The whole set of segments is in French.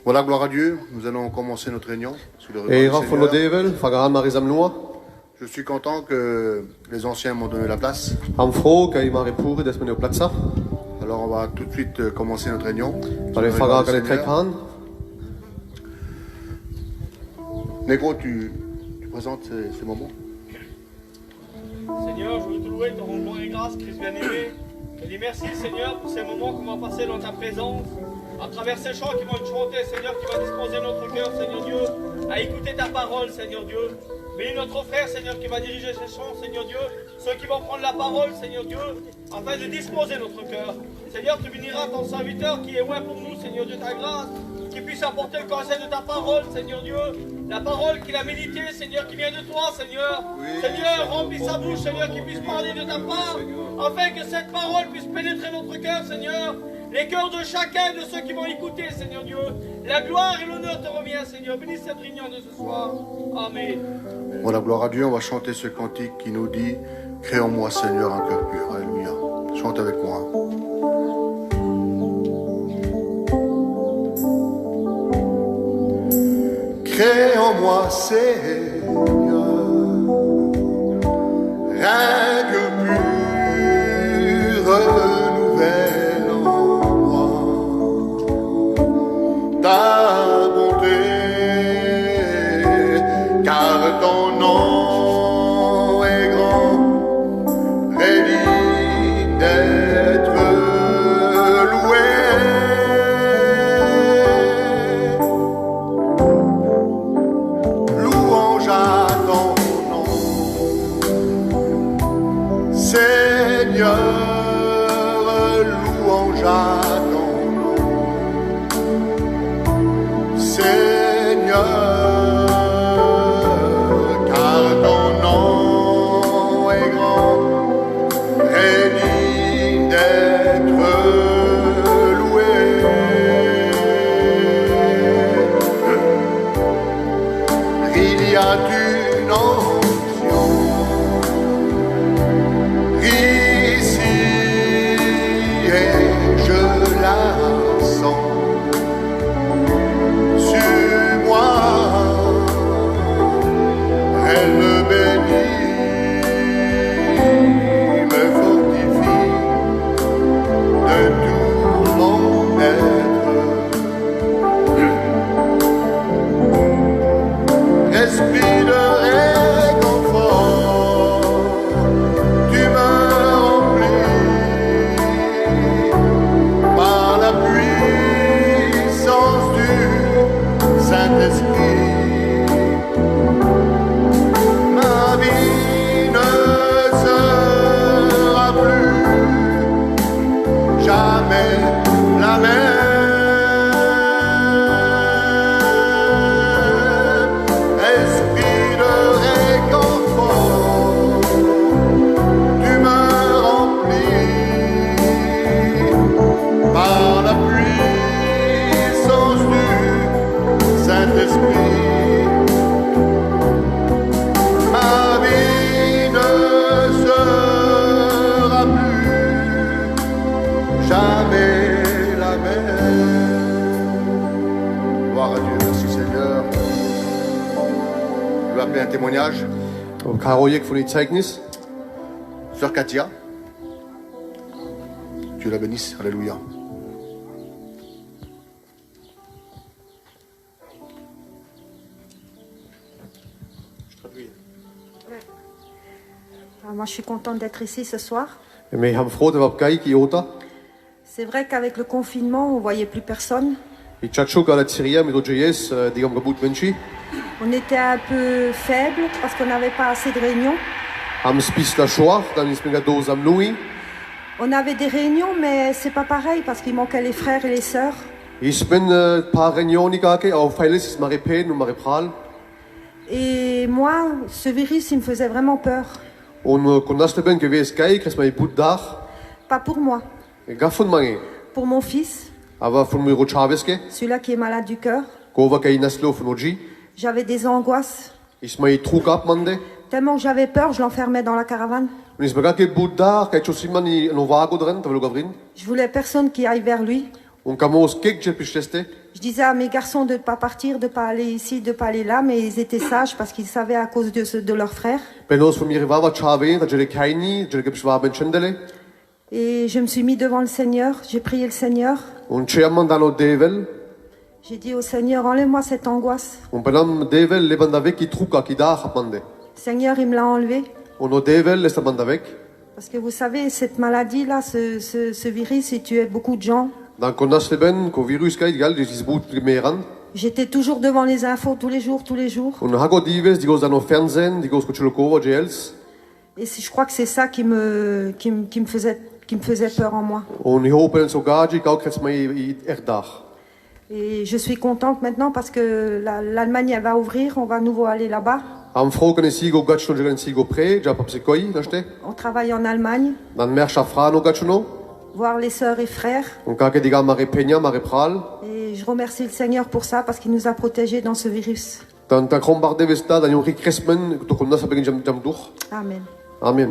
Voilà, gloire à Dieu, nous allons commencer notre réunion. Sous le regard Et du Rafolo Seigneur. Devel, Fagaran Marizam Lua, Je suis content que les anciens m'ont donné la place. Amfro, Kaimare Puri, Desmeneo Plaza, Alors on va tout de suite commencer notre réunion. Sous Pare le regard Faga du Kale Seigneur. Trekhan. Négro, tu présentes ces moments. Seigneur, je veux te louer, te rendre gloire et grâce, Christ bien-aimé. Je dis merci, Seigneur, pour ces moments qu'on va passer dans ta présence. À travers ces chants qui vont être chantés, Seigneur, qui va disposer notre cœur, Seigneur Dieu, à écouter ta parole, Seigneur Dieu. Bénis notre frère, Seigneur, qui va diriger ces chants, Seigneur Dieu. Ceux qui vont prendre la parole, Seigneur Dieu, afin de disposer notre cœur. Seigneur, tu béniras ton serviteur qui est loin pour nous, Seigneur Dieu, ta grâce. Qui puisse apporter le conseil de ta parole, Seigneur Dieu. La parole qu'il a méditée, Seigneur, qui vient de toi, Seigneur. Seigneur, remplis sa bouche, Seigneur, qui puisse parler de ta part, afin que cette parole puisse pénétrer notre cœur, Seigneur. Les cœurs de chacun de ceux qui vont écouter, Seigneur Dieu. La gloire et l'honneur te revient, Seigneur. Bénis cette réunion de ce soir. Amen. Voilà, gloire à Dieu, on va chanter ce cantique qui nous dit « Crée en moi, Seigneur, un cœur pur ». Alléluia. Chante avec moi. Crée en moi, Seigneur, un cœur pur, renouvelle en moi ta bonté, car ton nom est grand, rédigne d'être loué. Louange à ton nom, Seigneur, louange à ton nom, Seigneur, car ton nom est grand, rédigne d'être loué. Il y a une onction ici et je la sens sur moi. Elle me bénit, me fortifie de tout mon être. Esprit de réconfort, tu me remplis par la puissance du Saint-Esprit. Ma vie ne sera plus jamais la même. Esprit de réconfort, tu me remplis par la puissance du Saint-Esprit. Ma vie ne sera plus jamais la même. Gloire à Dieu, merci Seigneur. Je vais appeler un témoignage. Karojek von Zeugnis. Sœur Katia, Dieu la bénisse, alléluia. Moi, je suis contente d'être ici ce soir. Me Hamfro, de Vapkai, Kiota. C'est vrai qu'avec le confinement, on voyait plus personne. I Chacho, Galatiria, Medojes, Digam Gabut Menchi. On était un peu faible parce qu'on n'avait pas assez de réunions. Am Spis la Shoah, dann ist mir Dos am Louis. On avait des réunions, mais c'est pas pareil parce qu'il manquait les frères et les sœurs. Ich bin paar Reunioni gake, auf Feiles ist Maripen und Maripral. Et moi, ce virus, il me faisait vraiment peur. Und kon das ben gewesen gai, kres mai Put Dach. Pas pour moi, Gaffon Mange. pour mon fils, Aber von Miro Chaveske, celui-là qui est malade du cœur. Kova Kai Naslo von Oji. J'avais des angoisses. Ich mai Trug abmande. Tellement que j'avais peur, je l'enfermais dans la caravane. Und ich begake Put Dach, kai Chosimani Novago drin, Tavelo Gavrin. Je voulais personne qui aille vers lui. Und Kamos Kek Jepisteste. Je disais à mes garçons de ne pas partir, de ne pas aller ici, de ne pas aller là, mais ils étaient sages parce qu'ils savaient à cause de leur frère. Penos von mir war chave, da jele kaini, jele gebschwaben chendele. Et je me suis mis devant le Seigneur, j'ai prié le Seigneur. Und chairman dano devel. J'ai dit au Seigneur, enlève-moi cette angoisse. Und benam devel lebandavek ki truka ki da hapmande. Seigneur, il me l'a enlevé. Und o devel lestabandavek. Parce que vous savez, cette maladie-là, ce virus, il tuait beaucoup de gens. Dan kondas leben, ko virus kai gal, dis boot gemeran. J'étais toujours devant les infos, tous les jours, tous les jours. Und hago dives, die goes dano Fernsehen, die goes kuchelokova gels. Et je crois que c'est ça qui me faisait peur en moi. Und ich hopen so gaji, kau krets mai erdach. Et je suis contente maintenant parce que l'Allemagne elle va ouvrir, on va à nouveau aller là-bas. Am froken sigo gachno jelen sigo pre, ja papsikoi, nachte. On travaille en Allemagne, Dan mer chafrano gachno. voir les sœurs et frères. Und kake diga mare peña, mare pral. Et je remercie le Seigneur pour ça parce qu'il nous a protégés dans ce virus. Dan ta krombarde vesta, dan yon rikresmen, to kondas abegin jam duch. Amen. Amen.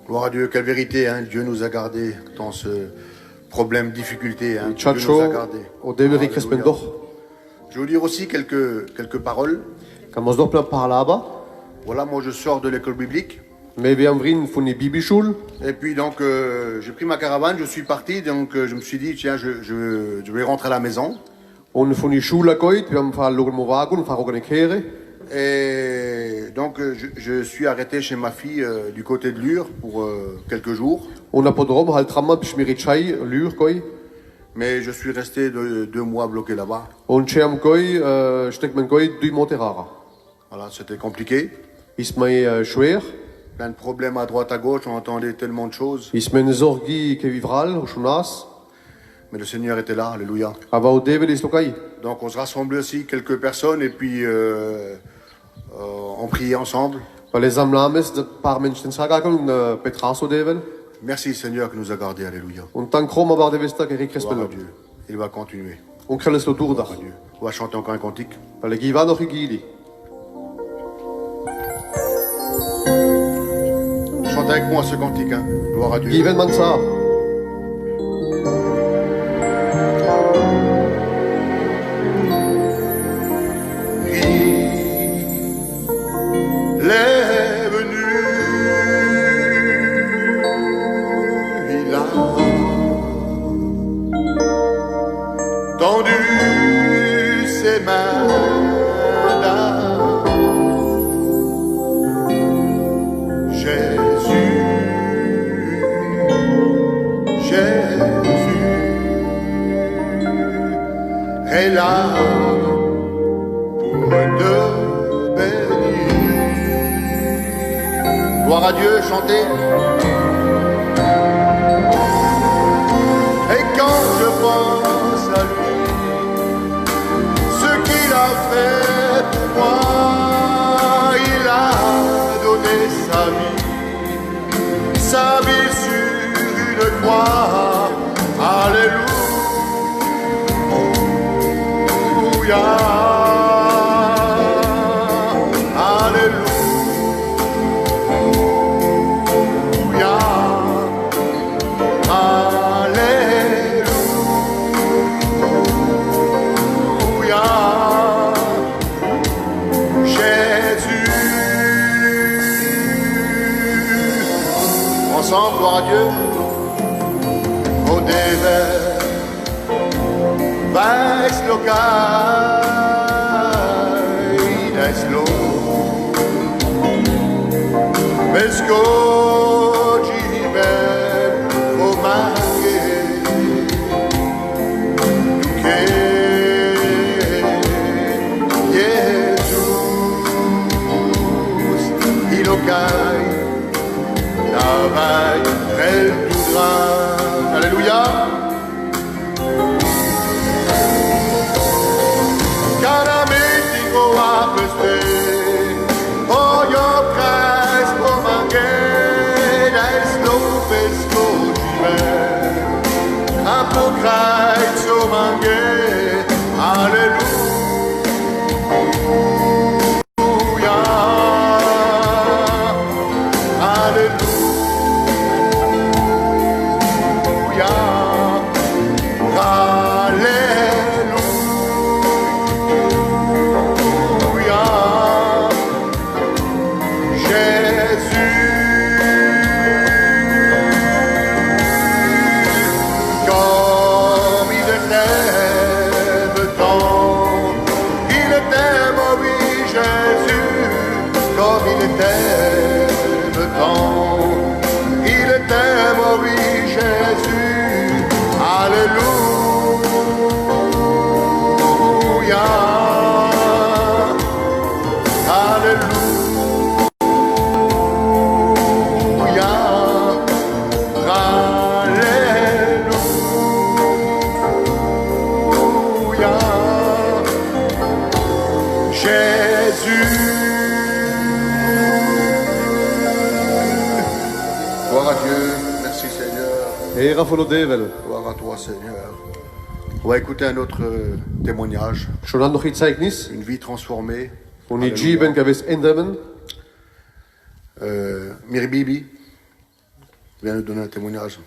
Gloire à Dieu, quelle vérité, hein. Dieu nous a gardés dans ce problème, difficulté. Hein. Dieu Chacho, nous a gardés. o devel rikresmen Alléluia. doch. Je vais vous dire aussi quelques paroles. Kamos doch plan parlaba. Voilà, moi je sors de l'école biblique. Me vi am vrin funi bibischul. Et puis donc j'ai pris ma caravane, je suis parti. Donc je me suis dit, tiens, je vais rentrer à la maison. Und funi schula koit, vi am fa logal movagun, fa rogan kere. Et donc je suis arrêté chez ma fille du côté de Lure pour quelques jours. Und apodrom halt tramma bishmirichai lur koi. Mais je suis resté 2 mois bloqué là-bas. Und cheam koi, stekmen koi, du monterara. Voilà, c'était compliqué. Ismai schwer. Plein de problèmes à droite, à gauche, on entendait tellement de choses. Ismen zorgi ke vivral, shunas. Mais le Seigneur était là, alléluia. Ava o devel islokai. Donc on se rassemblait aussi quelques personnes et puis on priait ensemble. Va les amlames, par menschen sagakon, petraso devel. Merci Seigneur qui nous a gardés, alléluia. Und tan kroma bar devesta ke Gloire rikresmen. à Dieu. Il va continuer. Und kreles lo Gloire durdach. à Dieu. On va chanter encore un cantique. Va le giva noch igili. Chantez avec moi ce cantique, hein. Gloire à Dieu. Given man sa. Il est venu, il a tendu ses mains d'amour. Jésus, Jésus est là pour te bénir. Gloire à Dieu, chantez. Et quand je pense à lui, ce qu'il a fait pour moi, il a donné sa vie sur une croix. Alléluia. Ensemble, gloire à Dieu. Au déver, vex lokai, deslo, mescogi ben omage, que Jesus, ilokai. Travail, elle voudra. Alléluia. Carametico a peste, oh yo Christ, oh my God. t'aime tant, il t'aime, oh oui Jésus, Alléluia, Alléluia, Alléluia, Jésus. Gloire à Dieu, merci Seigneur, Eera voor de duivel. gloire à toi Seigneur. On va écouter un autre témoignage, Zodat nog iets zeiknis. une vie transformée. Hoe niet Alléluia. ben geweest ändern. Miribibi vient nous donner un témoignage.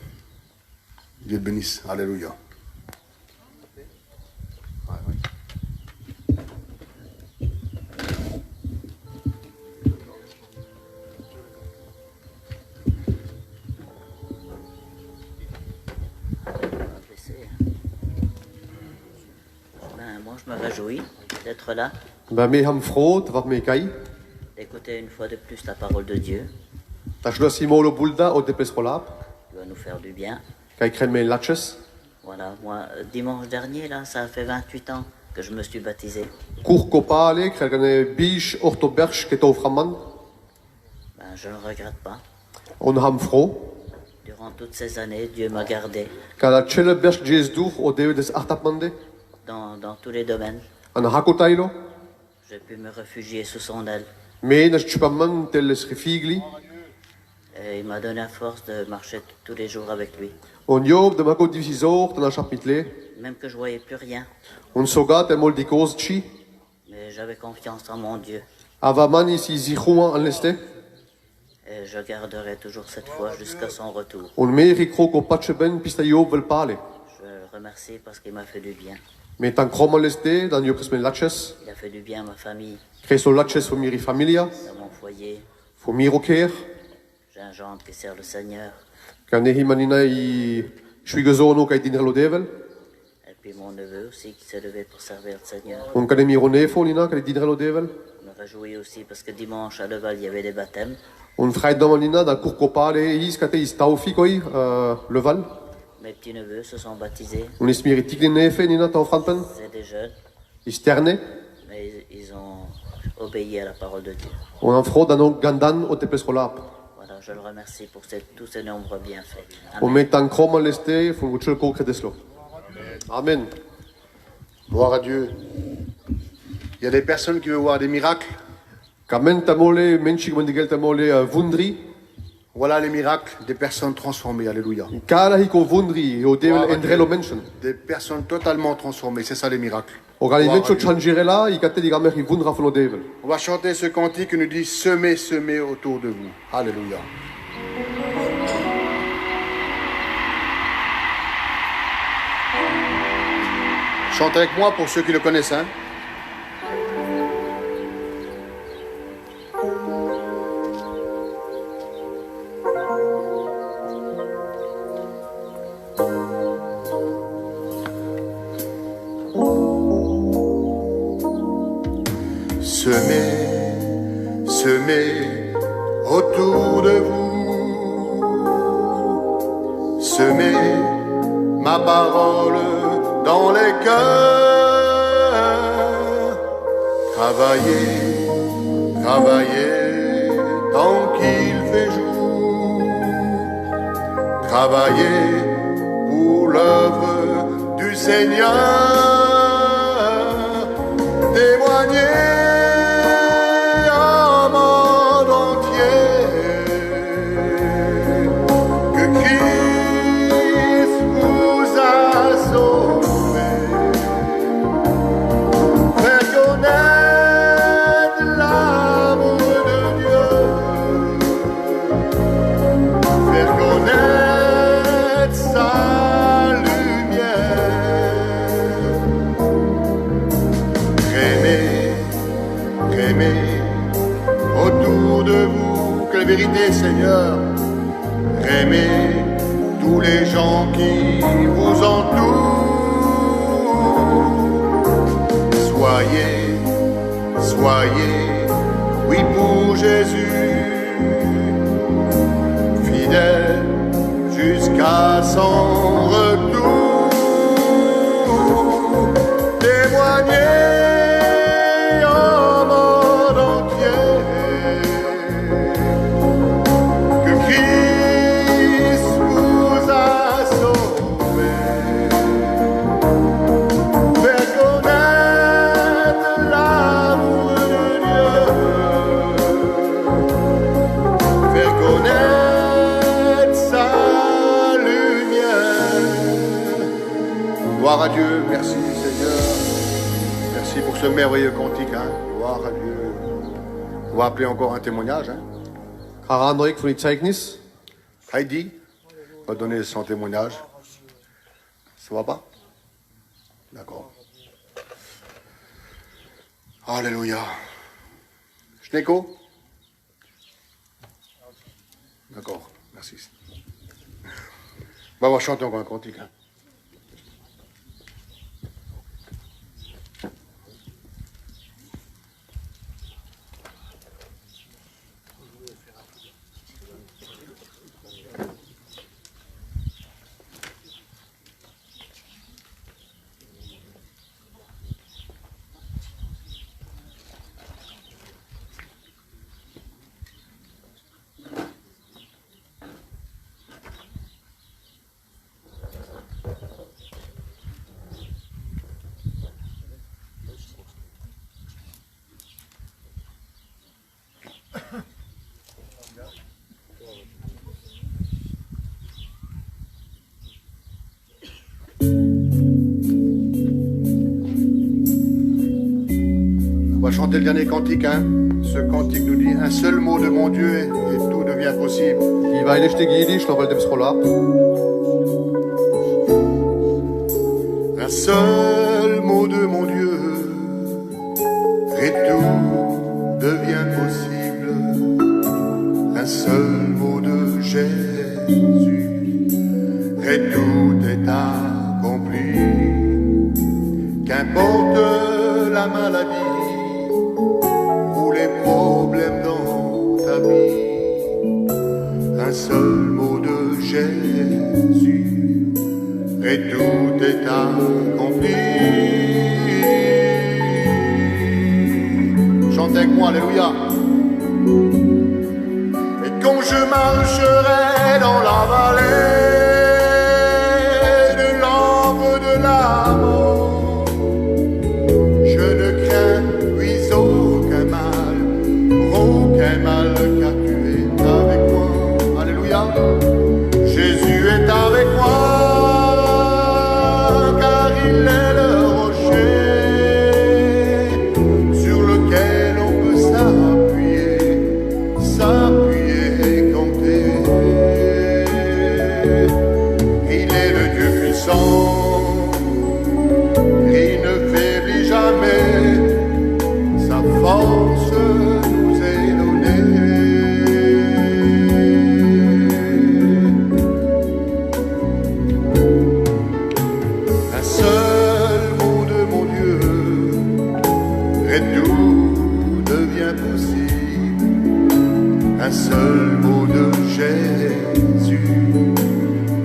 Dieu te bénisse, Alléluia. Moi, je me réjouis d'être là, Wij mee gaan vroot, wat mee kai. d'écouter une fois de plus la parole de Dieu, Dat je si molo bulda o de pescolap. qui va nous faire du bien. Kai kren me latches. Voilà, moi, dimanche dernier, là, ça a fait 28 ans que je me suis baptisé. Koer kopale, krijgen bies ortoberg keto framan. Ben, je ne regrette pas. On ham vro. Durant toutes ces années, Dieu m'a gardé Kada chelle berg jes dour o deu des artapmande. dans tous les domaines. An hakotailo. J'ai pu me réfugier sous son aile. Me nas chupaman tel refigli. Et il m'a donné la force de marcher tous les jours avec lui. On job de mako divisor tan chapitle. Même que je voyais plus rien, On sogat e mol di chi. mais j'avais confiance en mon Dieu. Ava man isi zichouan an leste. Et je garderai toujours cette foi jusqu'à son retour. On meri kroko patche ben pista job vel pale. Je le remercie parce qu'il m'a fait du bien. Me tan krom an leste, dan jo presmen latches. Il a fait du bien à ma famille, Kreso latches fo miri familia. à mon foyer. Fo miro ker. J'ai un gendre qui sert le Seigneur. Kan nehi manina i shuigezono kai dinrelo devel. Et puis mon neveu aussi qui s'est levé pour servir le Seigneur. On kan miro nefo nina kai dinrelo devel. Je me réjouis aussi parce que dimanche à Leval, il y avait des baptêmes. On freit damanina da kurko pale is kate is taufi koi leval. Mes petits-neveux se sont baptisés. On is miri tikli nefe nina tau franpen. C'est des jeunes, Is terne. mais ils ont obéi à la parole de Dieu. On en fro dan gandan o te pescolap. Voilà, je le remercie pour tous ces nombreux bienfaits. On Amen. met tan krom an leste fo wuchel ko kredeslo. Amen. Gloire à Dieu. Il y a des personnes qui veulent voir des miracles. Kamen tamole menchik mandigel tamole wundri. Voilà les miracles des personnes transformées. Alléluia. Kala hiko wundri o devel endrelo menschen. Des personnes totalement transformées. C'est ça les miracles. O gali Gloire à mencho Dieu. changirela i kate digamer i wundra fo no devel. On va chanter ce cantique qui nous dit semez, semez autour de vous. Alléluia. Chantez avec moi pour ceux qui le connaissent. Hein. Semez, semez autour de vous. Semez ma parole dans les cœurs. Travaillez, travaillez tant qu'il fait jour. Travaillez pour l'œuvre du Seigneur. Témoignez au monde entier que Christ vous a sauvé. Faire connaître l'amour de Dieu. Faire connaître sa lumière. Crémez autour de vous, quelle vérité Seigneur. Aimez tous les gens qui vous entourent. Soyez Oui, pour Jésus, fidèle jusqu'à son retour, témoigner au monde entier que Christ vous a sauvé, faire connaître l'amour de Dieu, faire connaître sa lumière. Gloire à Dieu, merci Seigneur, merci pour ce merveilleux cantique, hein. Gloire à Dieu. On va appeler encore un témoignage, hein. Gaan Noik voor die tekens. Heidi va donner son témoignage. Ça va pas? D'accord. Alléluia. Schneko? D'accord, merci. On va chanter encore un cantique, hein. On va chanter le dernier cantique, hein. Ce cantique nous dit un seul mot de mon Dieu et tout devient possible. Die weinigste Jiddisch, nog wel de schola. Un seul mot de mon Dieu et tout devient possible. Un seul mot de Jésus et tout est accompli. Qu'importe la maladie ou les problèmes dans ta vie, un seul mot de Jésus et tout est accompli. Chantez avec moi, alléluia. Et quand je marcherai dans la vallée de l'ombre de la mort, je ne crains puis aucun mal, car tu es avec moi. Alléluia. Jésus est avec moi, car il est le rocher sur lequel on peut s'appuyer et compter. Il est le Dieu puissant, il ne faiblit jamais, sa force nous est donnée. Un seul mot de mon Dieu et tout devient possible. Un seul mot de Jésus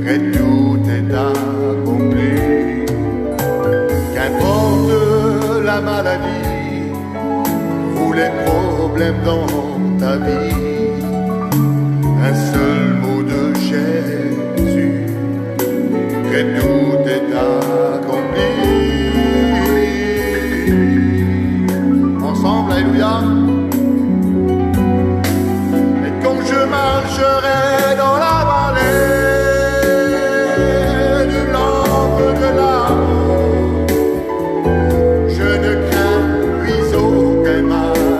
et tout est accompli. Qu'importe la maladie ou les problèmes dans ta vie, un seul mot de Jésus et tout est accompli. Ensemble, alléluia. Et quand je marcherai dans la vallée de l'ombre de la mort, je ne crains puis aucun mal,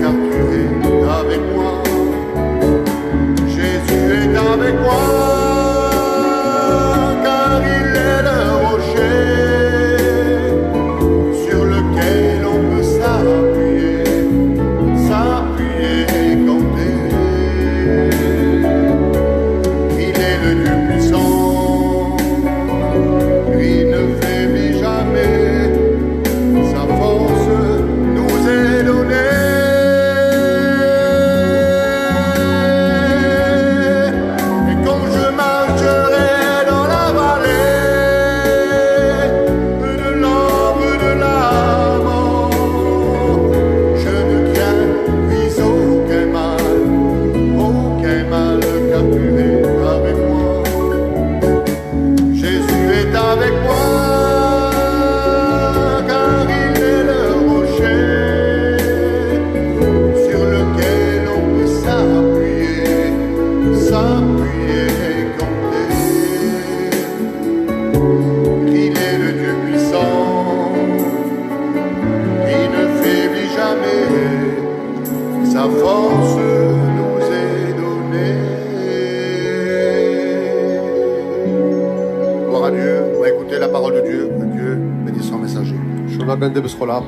car tu es avec moi. Jésus est avec moi, maganda beskolap.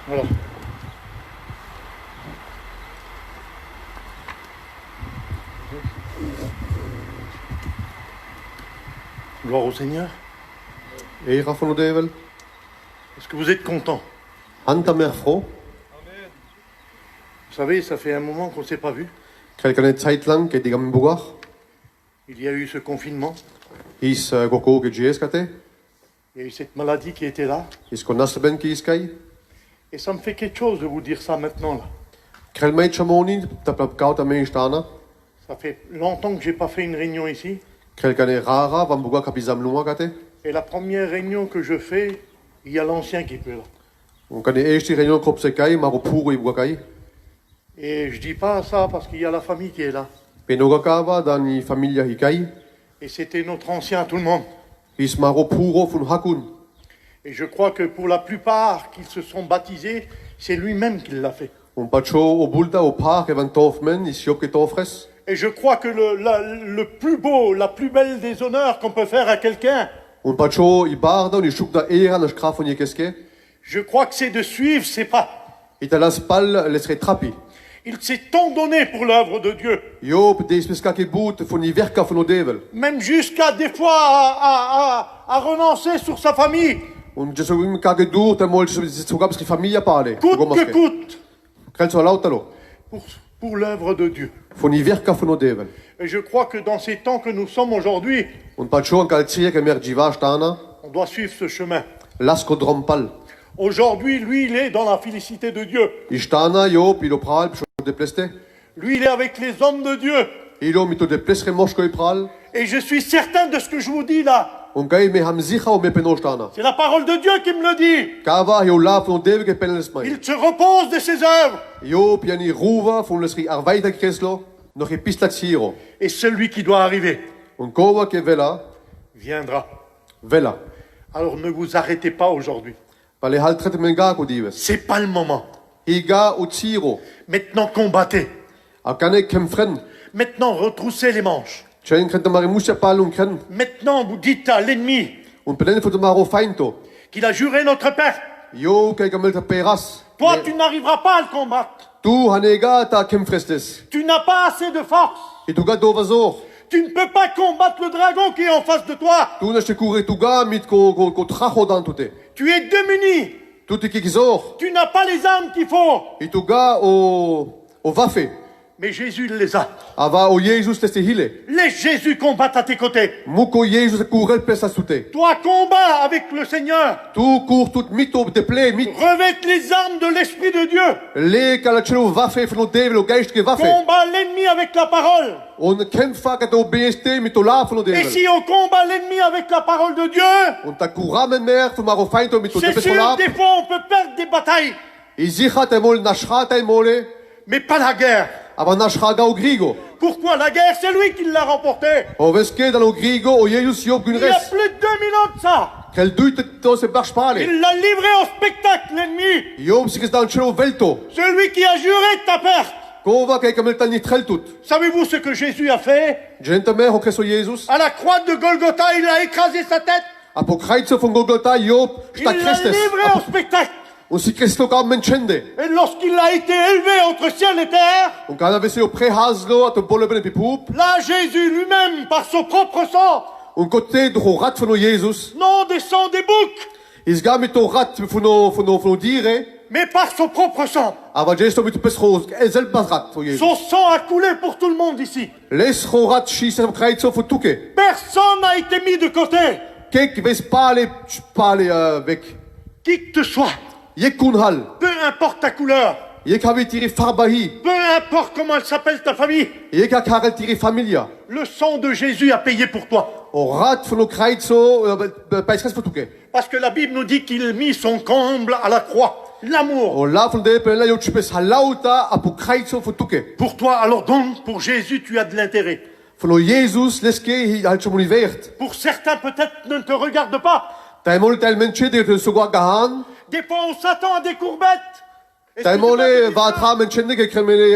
Voilà. Gloire au Seigneur. Era van de devel. Est-ce que vous êtes content? Hanta mer fro. Vous savez, ça fait un moment qu'on ne s'est pas vu. Krijg een tijd lang ke digam bugar. Il y a eu ce confinement. Is goko ke jes kate. Il y a eu cette maladie qui était là. Is kon naste ben ki iskai. Et ça me fait quelque chose de vous dire ça maintenant là. Krel meit chamoni taplap kauta me stana. Ça fait longtemps que j'ai pas fait une réunion ici. Krel kane rara van bugar kapizam luma kate. Et la première réunion que je fais, il y a l'ancien qui peut là. On kane eerste reunion krop se kai maro puro i bugai. Et je dis pas ça parce qu'il y a la famille qui est là. Penoga kava dani familia hikai. Et c'était notre ancien tout le monde. Is maro puro fun hakun. Et je crois que pour la plupart qui se sont baptisés, c'est lui-même qui l'a fait. On pacho o bulta o park evan tofmen is jop ke tofres. Et je crois que le plus beau, la plus belle des honneurs qu'on peut faire à quelqu'un, On pacho i barda ni shuk da era na skrafon ye keske. je crois que c'est de suivre ses pas. Italas pal lesre trapi. Il s'est tant donné pour l'œuvre de Dieu, Jop des peska ke boot fun i verka fun o devel. même jusqu'à des fois à renoncer sur sa famille, On je sogim ka ke dur ta mol sugab skri familia pale. coûte que coûte, Krel so lautalo. pour l'œuvre de Dieu. Fun i verka fun o devel. Et je crois que dans ces temps que nous sommes aujourd'hui, On pacho an kaltsie ke mer jiva stana. on doit suivre ce chemin. Lasko drompal. Aujourd'hui, lui, il est dans la félicité de Dieu. Istana jop ilo pral pcho de pleste. Lui, il est avec les hommes de Dieu. Ilo mito de plesre moshko i pral. Et je suis certain de ce que je vous dis là. On kai me hamzicha o me penostana. C'est la parole de Dieu qui me le dit. Kava yo la fun o devel ke penles mai. Il se repose de ses œuvres. Jop yani ruva fun lesri arvaita kreslo. Noch i pistatsiro. Et celui qui doit arriver On kova ke vela. viendra. Vela. Alors ne vous arrêtez pas aujourd'hui. Pale haltret menga ko dives. C'est pas le moment. Higa o tiro. Maintenant combattez. A kane kemfren. Maintenant retroussez les manches. Chen krenta mari musha palun kren. Maintenant vous dites à l'ennemi Un pelen foto maro feinto. qu'il a juré notre perte. Yo kai kamel ta peras. Toi, tu n'arriveras pas à le combattre. Tu hanega ta kemfrestes. Tu n'as pas assez de force. Et tu ga dovazor. Tu ne peux pas combattre le dragon qui est en face de toi. Tu na shekure tu ga mit ko trajo dan tute. Tu es démuni. Tu te kikizor. Tu n'as pas les armes qu'il faut. Et tu ga o vafe. Mais Jésus les a. Ava o Jesus teste hile. Laisse Jésus combattre à tes côtés. Muko Jesus kurel pesa sute. Toi, combat avec le Seigneur. Tu cours tout mito de ple mit. Revête les armes de l'Esprit de Dieu. Le kalachelo vafe fno devel o geist ke vafe. Combat l'ennemi avec la parole. On kemfa ka to beste mito la fno Et devel. si on combat l'ennemi avec la parole de Dieu, On ta kura men mer fu maro feinto mito de c'est sûr, pesola. des fois on peut perdre des batailles. Izicha te mol nashra te mole. Mais pas la guerre. Ava nashra ga o grigo. Pourquoi la guerre? C'est lui qui l'a remportée. O veske dans o grigo o Jesus yob Il y a gunres. plus de 2000 ans de ça. Quel duit to se barche pale. Il l'a livré au spectacle, l'ennemi. Yob sikes dan chelo velto. Celui qui a juré de ta perte. Kova kai kamel tan nitrel tout. Savez-vous ce que Jésus a fait? Gente mer o kreso Jesus. À la croix de Golgotha, il a écrasé sa tête. Apo kreitzo von Golgotha yob Il sta l'a krestes. livré au spectacle. On si kresto ka menchende. Et lorsqu'il a été élevé entre ciel et terre, On kana vese o prehazlo at bole ben pipup. là, Jésus lui-même, par son propre sang, On kote do rat fno Jesus. non des sangs des boucs, Isga mito rat fno dire. mais par son propre sang. Ava jesto mito pesros ezel bazrat o Jesus. Son sang a coulé pour tout le monde ici. Les rat shi se kreitzo fu tuke. Personne n'a été mis de côté. Kek ves pale avec. Qui que te soit, Yekun hal. peu importe ta couleur, Yek have tiri farbahi. peu importe comment elle s'appelle ta famille, Yek a karel tiri familia. le sang de Jésus a payé pour toi. O rat fno kreitzo paiskes fu tuke. Parce que la Bible nous dit qu'il mit son comble à la croix. L'amour. O la fno de pela yo chipes halauta apu kreitzo fu tuke. Pour toi, alors donc, pour Jésus, tu as de l'intérêt. Fno Jesus leske hi halt chomuni vert. Pour certains, peut-être, ne te regarde pas. Taimol tel menche de sogar gahan. Des fois, on s'attend à des courbettes. Taimole vatra menchende ke kremele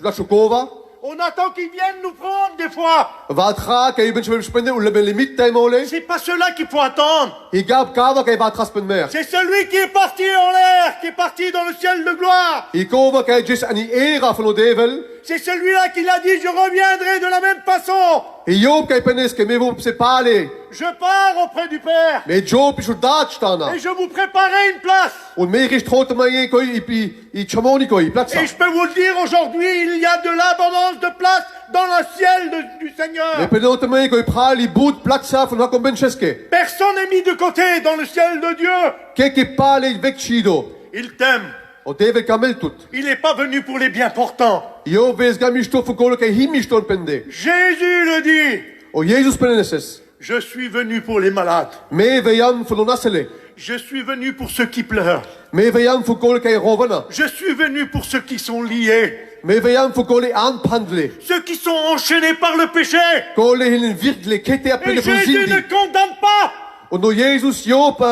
la chokova. On attend qu'ils viennent nous prendre des fois. Vatra ke iben spende ou le limite taimole. C'est pas cela qu'il faut attendre. Higab kava ke vatra spenmer. C'est celui qui est parti en l'air, qui est parti dans le ciel de gloire. Ikova ke jis ani era van devel. C'est celui-là qui l'a dit, je reviendrai de la même façon. Job ke penes ke me vous sepale. Je pars auprès du Père. Me Job is dat stana. Et je vous préparerai une place. Und me is trote maye ko i chamoni ko i platsa. Et je peux vous le dire, aujourd'hui, il y a de l'abondance de place dans le ciel du Seigneur. Me penote maye ko i prali boot platsa van hakon bencheske. Personne n'est mis de côté dans le ciel de Dieu. Ke pale vekchido. Il t'aime. O devel kamel tout. Il n'est pas venu pour les bien portants. Jo ves gamisto fu kolo ke himiston pende. Jésus le dit. O Jesus peneses. Je suis venu pour les malades. Me veyam fu nasele. Je suis venu pour ceux qui pleurent. Me veyam fu kolo ke rovana. Je suis venu pour ceux qui sont liés. Me veyam fu kolo anpandle. Ceux qui sont enchaînés par le péché. Kolo hin virgle kete Et apene fu Jésus zindi. ne condamne pas. O no Jesus Job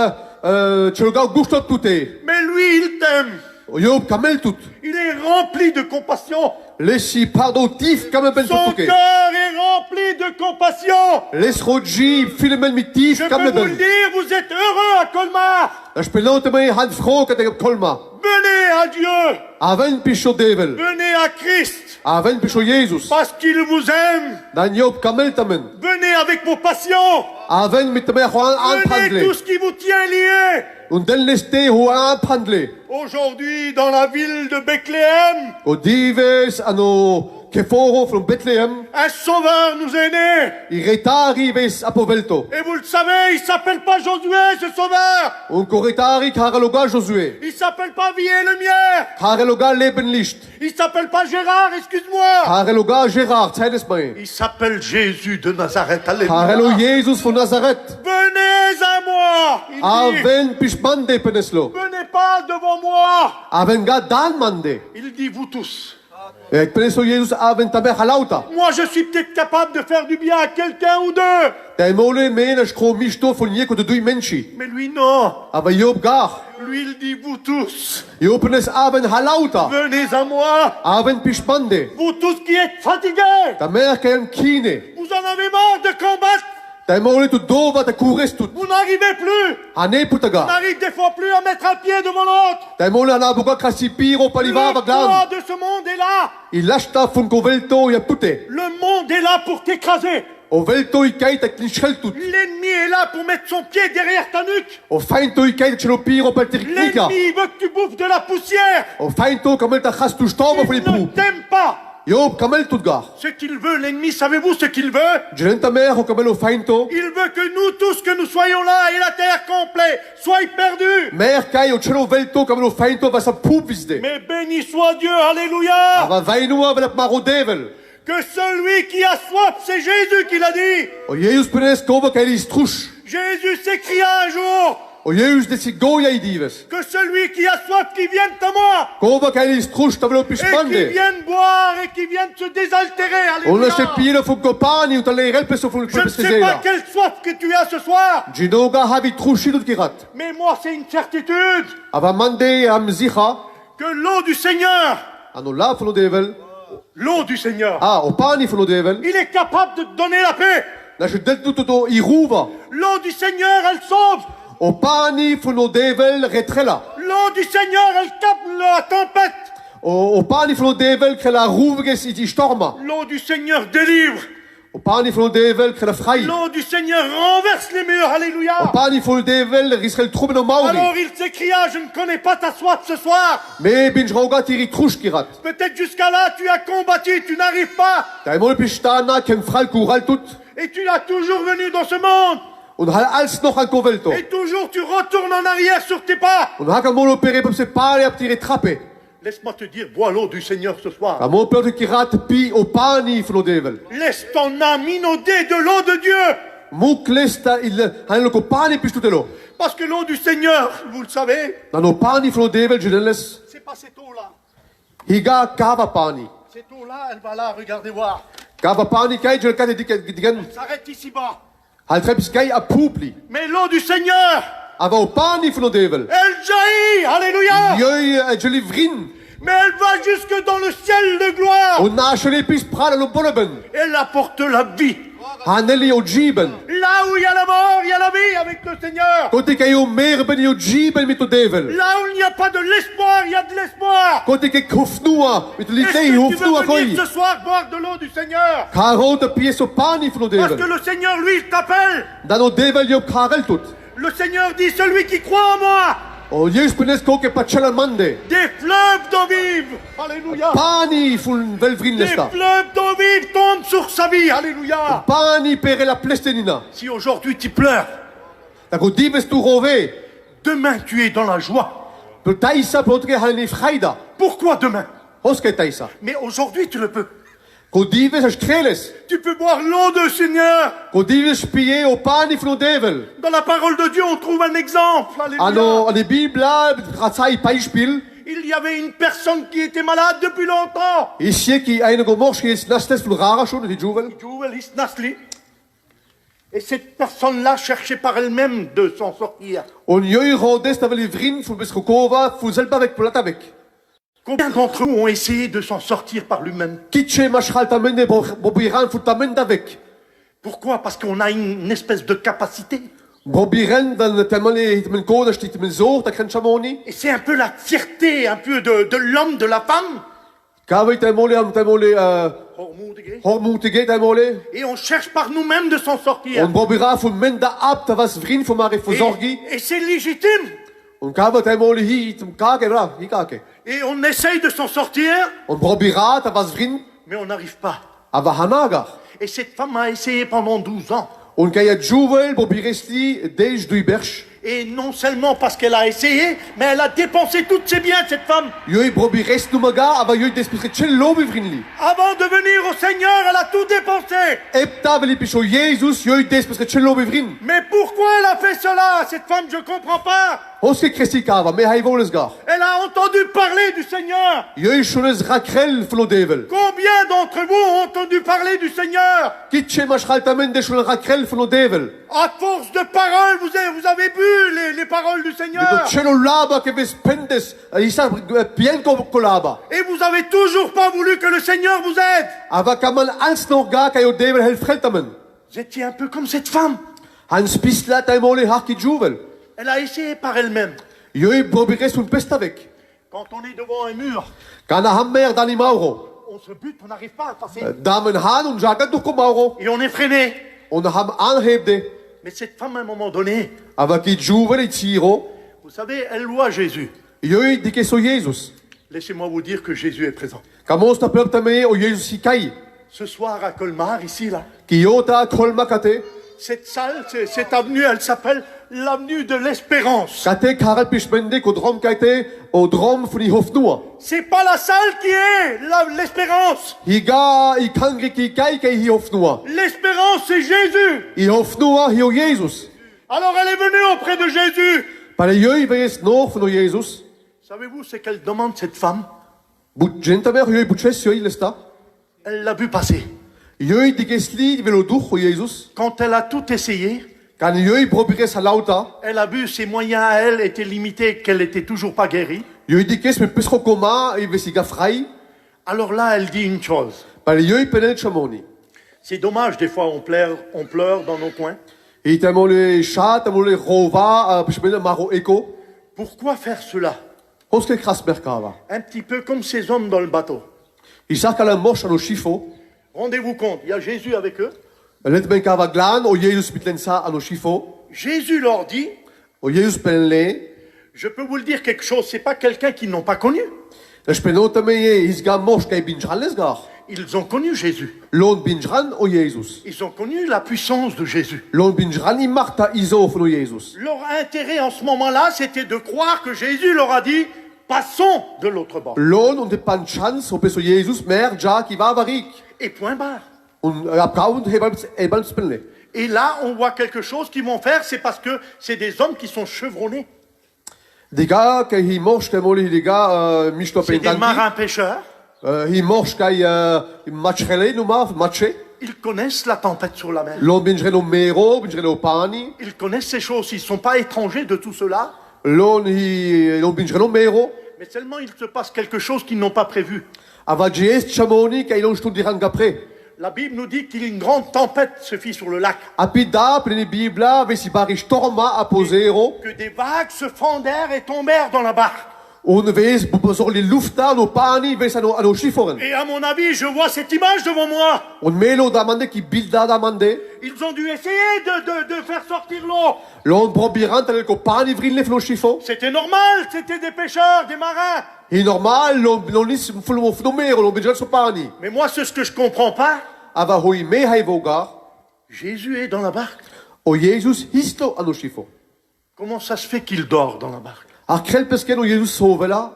tchogau gustot tute. Mais lui, il t'aime. O Job kamel tout. Il est rempli de compassion. Lesi pardontif kamel ben Son tuke. cœur est rempli de compassion. Les roji filmen mitif Je peux kamel vous le ben. dire, vous êtes heureux à Colmar. La spelante me han fro ke kolma. Venez à Dieu. Aven pisho devel. Venez à Christ. Aven pisho Jesus. Parce qu'il vous aime. Dan Job kamel tamen. Venez avec vos passions. Aven mit me juan Venez anpandle. tout ce qui vous tient lié. Und den leste hu anpandle. Aujourd'hui, dans la ville de Bethléem, O dives ano keforo from Bethlehem. un sauveur nous est né. I retari ves apovelto. Et vous le savez, il s'appelle pas Josué, ce sauveur. Un koretari karaloga Josué. Il s'appelle pas Vie-et-Lumière. Karaloga Lebenlicht. Il s'appelle pas Gérard, excuse-moi. Karaloga Gérard Zeidesmain. Il s'appelle Jésus de Nazareth. Alléluia. Karelo Jesus von Nazareth. Venez à moi. Il dit, Aven pishmande peneslo. venez pas devant moi. Aven ga dalmande. Il dit, vous tous. Et peneslo Jesus aven tabe halauta. Moi, je suis peut-être capable de faire du bien à quelqu'un ou deux. Daimole menes kro mishto von nieko de dui menshi. Mais lui, non. Aber Job gar. Lui, il dit, vous tous. Job penes aven halauta. Venez à moi. Aven pishmande. Vous tous qui êtes fatigués. Ta mère ken kine. Vous en avez marre de combattre. Daimole tu dova ta kures tut. Vous n'arrivez plus. Ane On putaga. n'arrive des fois plus à mettre un pied devant l'autre. Daimole anabuga krasipiro paliva Le vaglan. poids de ce monde est là. Il lashta von kovelto ya pute. Le monde est là pour t'écraser. O velto i kaita klinchel tut. L'ennemi est là pour mettre son pied derrière ta nuque. O feinto i kaita chelopiro per teriknika. L'ennemi veut que tu bouffes de la poussière. O feinto kamel ta khas tu stova von Il i ne pu. t'aime pas. Job kamel tut gar. Ce qu'il veut, l'ennemi, savez-vous ce qu'il veut? Jelenta mer o kamel o feinto. Il veut que nous tous, que nous soyons là et la terre complète, soient perdus. Mer kai o chelo velto kamel o feinto va sa pup visde. Mais béni soit Dieu, alléluia. Ava vainua velap maro devel. Que celui qui a soif, c'est Jésus qui l'a dit. O Jesus penes kova kai li strush. Jésus s'écria un jour, O Jesus de si goya i dives. que celui qui a soif, qui vienne à moi. Kova kai li strush ta velo Et qui pishpande. vienne boire et qui vienne se désaltérer. On Alléluia. la se pile fun kopani uta le rel peso fun Je ne sais pas quelle soif que tu as ce soir, Ginoga havi trushi tut kirat. mais moi c'est une certitude Ava mande am zicha. que l'eau du Seigneur, Ano la fun o devel. l'eau du Seigneur, Ah, o pani fun o devel. il est capable de te donner la paix. Na se del tuto i ruva. L'eau du Seigneur, elle sauve. O pani fun o devel retrela. L'eau du Seigneur, elle capte la tempête. O pani fun o devel ke la ruviges i storma. L'eau du Seigneur délivre. O pani fun o devel ke la frai. L'eau du Seigneur renverse les murs. O Alléluia. pani fun o devel risrel truben o mauri. Alors il s'écria, je ne connais pas ta soif ce soir. Me bin rogat iri trush kirat. Peut-être jusqu'à là, tu as combattu, tu n'arrives pas. Da mol pistana ken fral kural tut. Et tu as toujours venu dans ce monde. Und hal als noch an kovelto. Et toujours tu retournes en arrière sur tes pas. Und haka mol opere pep se pare ap tire trappe. Laisse-moi te dire, bois l'eau du Seigneur ce soir. A mol plot kirat pi o pani fun o devel. Laisse ton âme inonder de l'eau de Dieu. Muk lesta il han lo pani pistutelo. Parce que l'eau du Seigneur, vous le savez, Na no pani fun o devel jeneles. c'est pas cette eau-là. Higa kava pani. Cette eau-là, elle va là, regardez voir. Kava pani kai jel kan digen. S'arrête ici-bas. Hal trebs kai a publi. Mais l'eau du Seigneur, Aber o pani van de duivel. Elle jaillit, alléluia. Joi jullie vriend. Mais elle va jusque dans le ciel de gloire. Und na jullie pis pralen op bollen. Elle apporte la vie. Haneli o jiben. Là où il y a la mort, il y a la vie avec le Seigneur. Kote ke o meer ben o jiben met de duivel. Là où il n'y a pas de l'espoir, il y a de l'espoir. Kote ke hofnua met de Est-ce lidee que tu hofnua veux koi. venir ce soir boire de l'eau du Seigneur? Karo de pies o pani van de Parce que duivel. le Seigneur, lui, il t'appelle. Dan o duivel je op karel tot. Le Seigneur dit, celui qui croit en moi, O Jezus penes koke pachela mande. des fleuves d'eau vive. Alléluia. Pani van wel vriend Des lesta. fleuves d'eau vive tombent sur sa vie. Alléluia. Pani pere la plestenina. Si aujourd'hui tu pleures, Da go dives tu rove. demain tu es dans la joie. Do taisa potre haneli vrijda. Pourquoi demain? Oske taisa. Mais aujourd'hui tu le peux. Go dives as kreles. Tu peux boire l'eau du Seigneur. Go dives pie o pani van de duivel. Dans la parole de Dieu, on trouve un exemple. Alléluia. Ano, an de Bibla, ratsai paispil. Il y avait une personne qui était malade depuis longtemps. Ici qui einige morske is nastes van rara schon, die juvel. Joël Isnasli. Et cette personne-là cherchait par elle-même de s'en sortir. On joi rodes, da wel die vriend van Beskokova, voor zelf avec polat avec. Combien d'entre eux ont essayé de s'en sortir par lui-même? Kitche maschaltamende bobiran futamend avec. Pourquoi? Parce qu'on a une espèce de capacité. Bobiran dan temale men koda stit men zo, da kren chamoni. Et c'est un peu la fierté, un peu de l'homme, de la femme. Kawe temole am temole hormutige temole. Et on cherche par nous-mêmes de s'en sortir. On bobira von menda ab, da was vriend von mare verzorgi. Et c'est légitime. On kawe temole hi zum kage ra, hi kage. Et on essaye de s'en sortir, On bobira, da was vriend, mais on n'arrive pas. aber hanagar. Et cette femme a essayé pendant 12 ans. On kaya juvel bobiresti dej duiberch. Et non seulement parce qu'elle a essayé, mais elle a dépensé tous ses biens, cette femme. Joi bobirest numaga, aber joi despischel lobi vriendli. Avant de venir au Seigneur, elle a tout dépensé. Epta veli pisho Jesus, joi despischel lobi vriend. Mais pourquoi elle a fait cela, cette femme? Je comprends pas. Oske kresikava, me hai volesgar. Elle a entendu parler du Seigneur. Joi shones rakrel von devel. Combien d'entre vous ont entendu parler du Seigneur? Kitche maschaltamende shon rakrel von devel. À force de paroles, vous avez bu les paroles du Do Seigneur. chelo laba ke ves pendes, isa bien kolaba. Et vous avez toujours pas voulu que le Seigneur vous aide. Aber kamal als noch gar kayo devel helfreltamen. Vous étiez un peu comme cette femme. Hans pisla taimole haki juvel. Elle a essayé par elle-même. Joi bobirest von pestavek. Quand on est devant un mur, Kana hammer dani mauro. on se bute, on n'arrive pas à passer. Damen han und jagat doch mauro. Et on est freiné. Und ham anhebde. Mais cette femme, à un moment donné, Aber ki juvel et tiro. vous savez, elle loue Jésus. Joi dike so Jesus. Laissez-moi vous dire que Jésus est présent. Kamos ta peptame o Jesus sikai. Ce soir à Colmar, ici, là, Kiyota kolmakate. cette salle, cette avenue, elle s'appelle l'avenue de l'espérance. Kate karal pishmende ko drom kate o drom von die hofnua. C'est pas la salle qui est l'espérance. Higa I kangri ki kai kai hi hofnua. L'espérance, c'est Jésus. I hofnua hi o Jesus. Alors elle est venue auprès de Jésus. Pale joi wees nog van o Jesus. Savez-vous ce qu'elle demande, cette femme? But gentamer joi butches joi lesta. Elle l'a vu passer. Joi dike sli velo duch o Jesus. Quand elle a tout essayé, Kan joi probires halauta. elle a vu ses moyens à elle étaient limités, qu'elle n'était toujours pas guérie. Joi dikes me pesro koma I vesiga frei. Alors là, elle dit une chose. Pale joi penet chamoni. C'est dommage, des fois, on pleure dans nos coins. I tamole chat, tamole rova, pishmende maro eko. Pourquoi faire cela? Hoske krasmerkava. Un petit peu comme ces hommes dans le bateau. I sakala mosh ano shifo. Rendez-vous compte, il y a Jésus avec eux. Let men kava glan o Jesus mitlensa ano shifo. Jésus leur dit, O Jesus penle. je peux vous le dire quelque chose, c'est pas quelqu'un qu'ils n'ont pas connu. Das penotame isga mosh kai binjran lesgar. Ils ont connu Jésus. Lon binjran o Jesus. Ils ont connu la puissance de Jésus. Lon binjran I marta iso von o Jesus. Leur intérêt en ce moment-là, c'était de croire que Jésus leur a dit, passons de l'autre bord. Lon und de pan chance o peso Jesus mer ja ki va varik. Et point barre. Und abkaund hebal spenle. Et là, on voit quelque chose qu'ils vont faire, c'est parce que c'est des hommes qui sont chevronnés. Diga kai hi mosh kai moli diga mishto C'est des pentanti. marins pêcheurs. Hi mosh kai matchrele numa matche. Ils connaissent la tempête sur la mer. Lon bingre o mero, bingre o pani. Ils connaissent ces choses. Ils ne sont pas étrangers de tout cela. Lon bingre o mero. Mais seulement il se passe quelque chose qu'ils n'ont pas prévu. Ava GS chamoni kai lon studiran gapre. La Bible nous dit qu'une grande tempête se fit sur le lac. Apida pleni Bibla vesi bari storma a posero. Que des vagues se fendèrent et tombèrent dans la barque. Un ves sur les lufta no pani ves ano schiforen. Et à mon avis, je vois cette image devant moi. Un melo damande qui bilda damande. Ils ont dû essayer de faire sortir l'eau. Lon probiran tel ko pani vrille flo schifo. C'était normal, c'était des pêcheurs, des marins. Et normal lon lis flo mero lon bingre so pani. Mais moi, c'est ce que je comprends pas. Ava hoi me hai vogar. Jésus est dans la barque. O Jesus histo ano schifo. Comment ça se fait qu'il dort dans la barque? A krel pesken o Jesus sovela.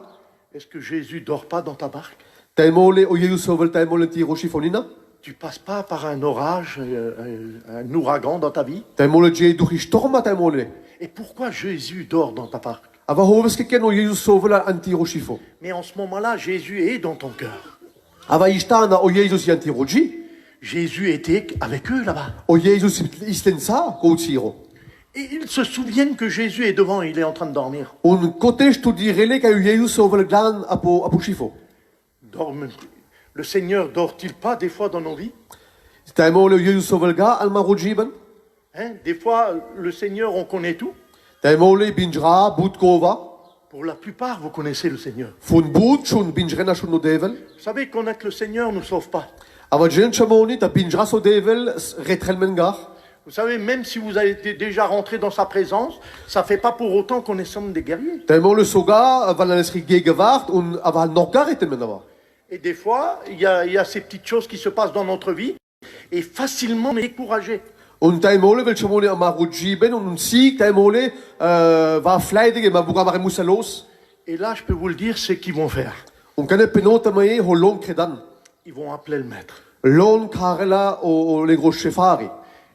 Est-ce que Jésus dort pas dans ta barque? Taimole o Jesus sovel taimole tiro chifonina. Tu passes pas par un orage, un ouragan dans ta vie? Taimole je duchi storma taimole. Et pourquoi Jésus dort dans ta barque? Ava hoveske ken o Jesus sovela antiro chifo. Mais en ce moment-là, Jésus est dans ton cœur. Ava istana o Jesus yantiro ji. Jésus était avec eux là-bas. O Jesus istensa ko tiro. Et ils se souviennent que Jésus est devant, il est en train de dormir. Un kote studirele ka Jesus sovel glan apo chifo. Le Seigneur dort-il pas des fois dans nos vies? Taimole o Jesus sovel ga alma rojiben. Hein? Des fois, le Seigneur, on connaît tout. Taimole binjra butkova. Pour la plupart, vous connaissez le Seigneur. Fun but shun binjrena shun no devel. Vous savez, connaître le Seigneur ne sauve pas. Ava jen chamoni ta binjra so devel retrelmen gar. Vous savez, même si vous avez été déjà rentré dans sa présence, ça ne fait pas pour autant qu'on est somme des guerriers. Taimole soga van lesri gegevart un ava norgar etemenava. Et des fois, il y a ces petites choses qui se passent dans notre vie, et facilement on est découragé. Un taimole vel chamoni ama rojiben un sig taimole va fleidige ma buga mare musalos. Et là, je peux vous le dire, c'est qu'ils vont faire. Un kane penota mai ho lon kredan. Ils vont appeler le maître. Lon karela o le gros chefari.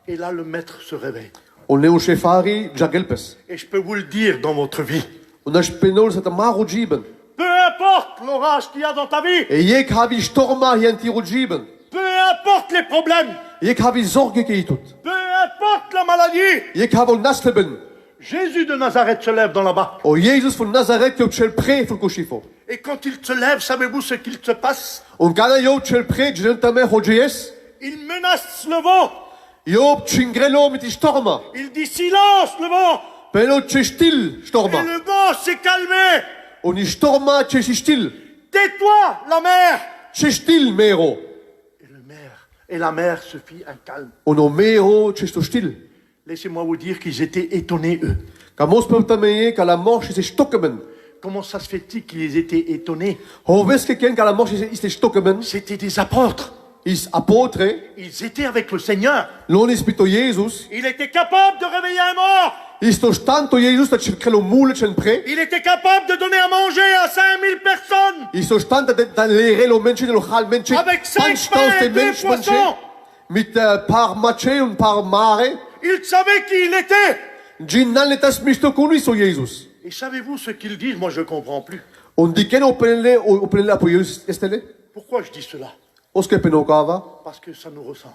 Et là, le maître se réveille. On est au chefari jagelpes. Et je peux vous le dire dans votre vie. On a penol sata ma rojiben. Peu importe l'orage qu'il y a dans ta vie, E yek havi storma yanti rojiben. peu importe les problèmes, Yek havi zorge ke itut. peu importe la maladie, Yek havo nasleben. Jésus de Nazareth se lève dans la barque. O Jesus von Nazareth yo tchel pre ful koshifo. Et quand il se lève, savez-vous ce qu'il se passe? Un kana yo tchel pre jentame hojes. Il menace le vent. Yo tchingrelo mit storma. Il dit silence le vent. Pelo tchestil Et storma. le vent s'est calmé. On i storma tchestil. Tais-toi, la mer. Tchestil mero. Et la mer se fit un calme. On o mero tchestostil. Laissez-moi vous dire qu'ils étaient étonnés, eux. Kamos peutameye kala morche se stockemen. Comment ça se fait-il qu'ils étaient étonnés? Hoveske ken kala morche se stockemen. C'étaient des apôtres. Is apotre. Ils étaient avec le Seigneur. Lon ispito Jesus. Il était capable de réveiller un mort. Istos tanto Jesus ta tchel mule chen pre. Il était capable de donner à manger à 5000 personnes. Istos tanta dan lere lo menche lo hal menche. Avec 5 pains et 2 poissons. Mit par mache un par mare. Il savait qui il était. Ginnan letas misto kunu so Jesus. Et savez-vous ce qu'ils disent? Moi, je ne comprends plus. On dit ken openle apo Jesus estele. Pourquoi je dis cela? Oske penokava. Parce que ça nous ressemble.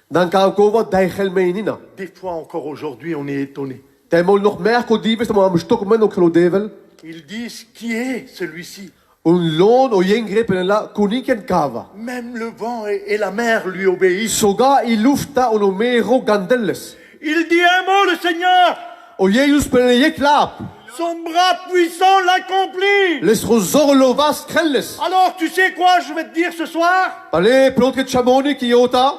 Dan kaukova dai helmeinina. Des fois encore aujourd'hui, on est étonné. Taimol noch mer ko dives mo am stockmen o kelo devel. Ils disent qui est celui-ci? Un lon o yengre penela kuniken kava. Même le vent et la mer lui obéissent. Soga i lufta ono mero gandelles. Il dit un mot, le Seigneur. O Jesus penele yeklap. Son bras puissant l'accomplit. Les rozorlovas krelles. Alors, tu sais quoi je vais te dire ce soir? Pale plotre chamoni ki yota.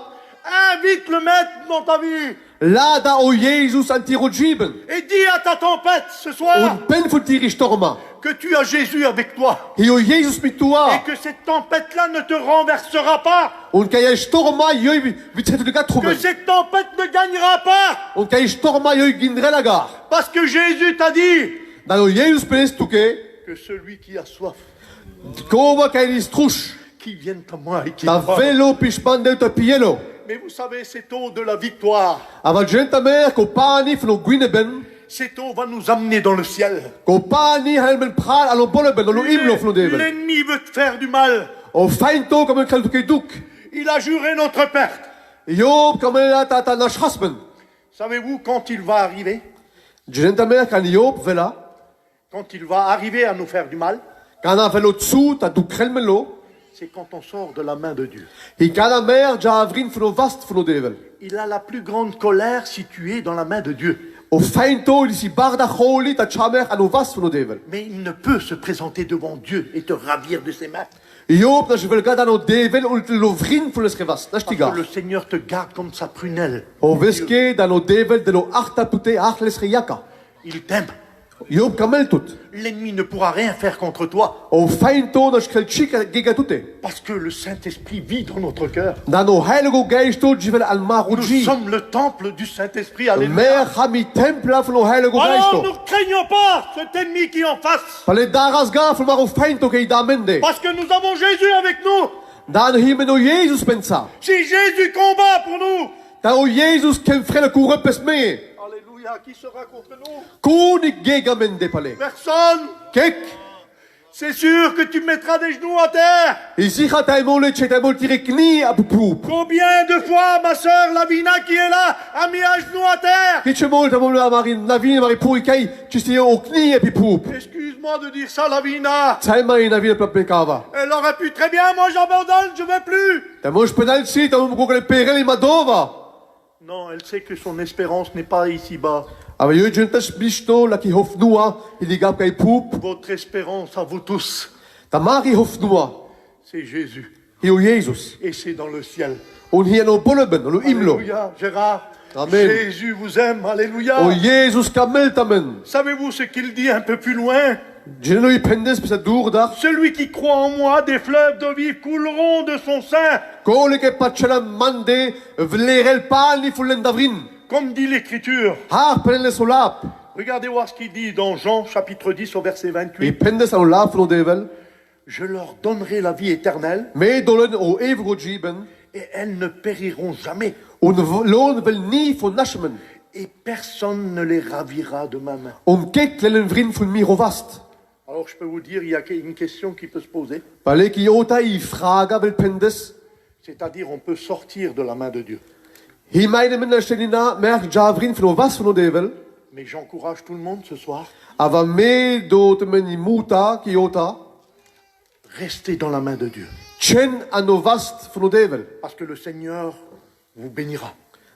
Invite le maître dans ta vie. Lada o Jesus antirojiben. Et dis à ta tempête ce Un soir penfutiri storma. que tu as Jésus avec toi. Hi o Jesus mitua. Et que cette tempête-là ne te renversera pas. Un kaya storma yoy vitsetu de Que gatrumen. cette tempête ne gagnera pas. Un kaya storma yoy gindrelagar. Parce que Jésus t'a dit Dan o Jesus penestuke. que celui qui a soif, Kova kailis trush. qui vienne à moi et qui Ta boive. velo pispande ta pielo. Mais vous savez, cette eau de la victoire, Ava genta mer ko pani fno guineben. cette eau va nous amener dans le ciel. Ko pani helmen pral alo boleben lo imlo fno devel. L'ennemi veut te faire du mal. O feinto comme un kaltuke duk. Il a juré notre perte. Job kamela ta nash husband. Savez-vous quand il va arriver? Genentamer kan Job vela. Quand il va arriver à nous faire du mal, Kana velo tsu ta du krelmelo. c'est quand on sort de la main de Dieu. Hi kana mer javrin funo vast funo devel. Il a la plus grande colère si tu es dans la main de Dieu. O feinto li si barda kholi ta chamer anu vast funo devel. Mais il ne peut se présenter devant Dieu et te ravir de ses mains. Job na jvel gada no devel ul lo vrin funo skrevast. Parce Nashtiga. que le Seigneur te garde comme sa prunelle. O veske da no devel de lo arta pute achles riaka. Il t'aime. Job kamel tout. L'ennemi ne pourra rien faire contre toi. O feinto na shkelchik giga tute. Parce que le Saint-Esprit vit dans notre cœur. Da no heiligo geisto jvel al Nous maruji. sommes le temple du Saint-Esprit. Alléluia. Mer hami templa funo heiligo Alors geisto. ne craignons pas cet ennemi qui est en face. Pale daras ga funo maro feinto ke damende. Parce que nous avons Jésus avec nous. Dan himeno Jesus pensa. Si Jésus combat pour nous. Da o Jesus ken frele kure pesme. Alléluia. Qui sera contre nous? Kuni gega mende pale. Personne. Kek. C'est sûr que tu mettras des genoux à terre. Ici khata mole cheta mol tirekni apupu. Combien de fois ma sœur Lavina qui est là a mis un genou à terre? Kiche mol ta mol mari navine mari puri kai chisti o kni apipu. Excuse-moi de dire ça, Lavina. Taima ina vile plapekava. Elle aurait pu très bien, moi j'abandonne, je veux plus. Ta mol pedal si ta mol kokle pereli madova. Non, elle sait que son espérance n'est pas ici-bas. Ava yo jentas bisto la ki hofnua iligap kai pup. Votre espérance à vous tous, Ta mari hofnua. c'est Jésus. Hi o Jesus. Et c'est dans le ciel. Un hi no boleben no imlo. Alléluia, Gérard. Amen. Jésus vous aime, alléluia. O Jesus kamel tamen. Savez-vous ce qu'il dit un peu plus loin? Jeno i pendes pesa durda. Celui qui croit en moi, des fleuves d'eau vive couleront de son sein. Kole ke patchela mande vlerel pali fulen davrin. Comme dit l'Écriture. Har penele solap. Regardez voir ce qu'il dit dans Jean chapitre 10 au verset I 28. pendes an lap no devel. Je leur donnerai la vie éternelle Me dolen o evro jiben. et elles ne périront jamais. Un lon vel ni fo nashmen. Et personne ne les ravira de ma main. Un kek lelen vrin fun mi rovast. Alors je peux vous dire, il y a une question qui peut se poser. Pale ki ota i fraga vel pendes. C'est-à-dire, on peut sortir de la main de Dieu. Hi meine men stelina merk javrin fun o vas fun o devel. Mais j'encourage tout le monde ce soir. Ava me do te meni muta ki ota. Restez dans la main de Dieu. Chen an o vast fun o devel. Parce que le Seigneur vous bénira.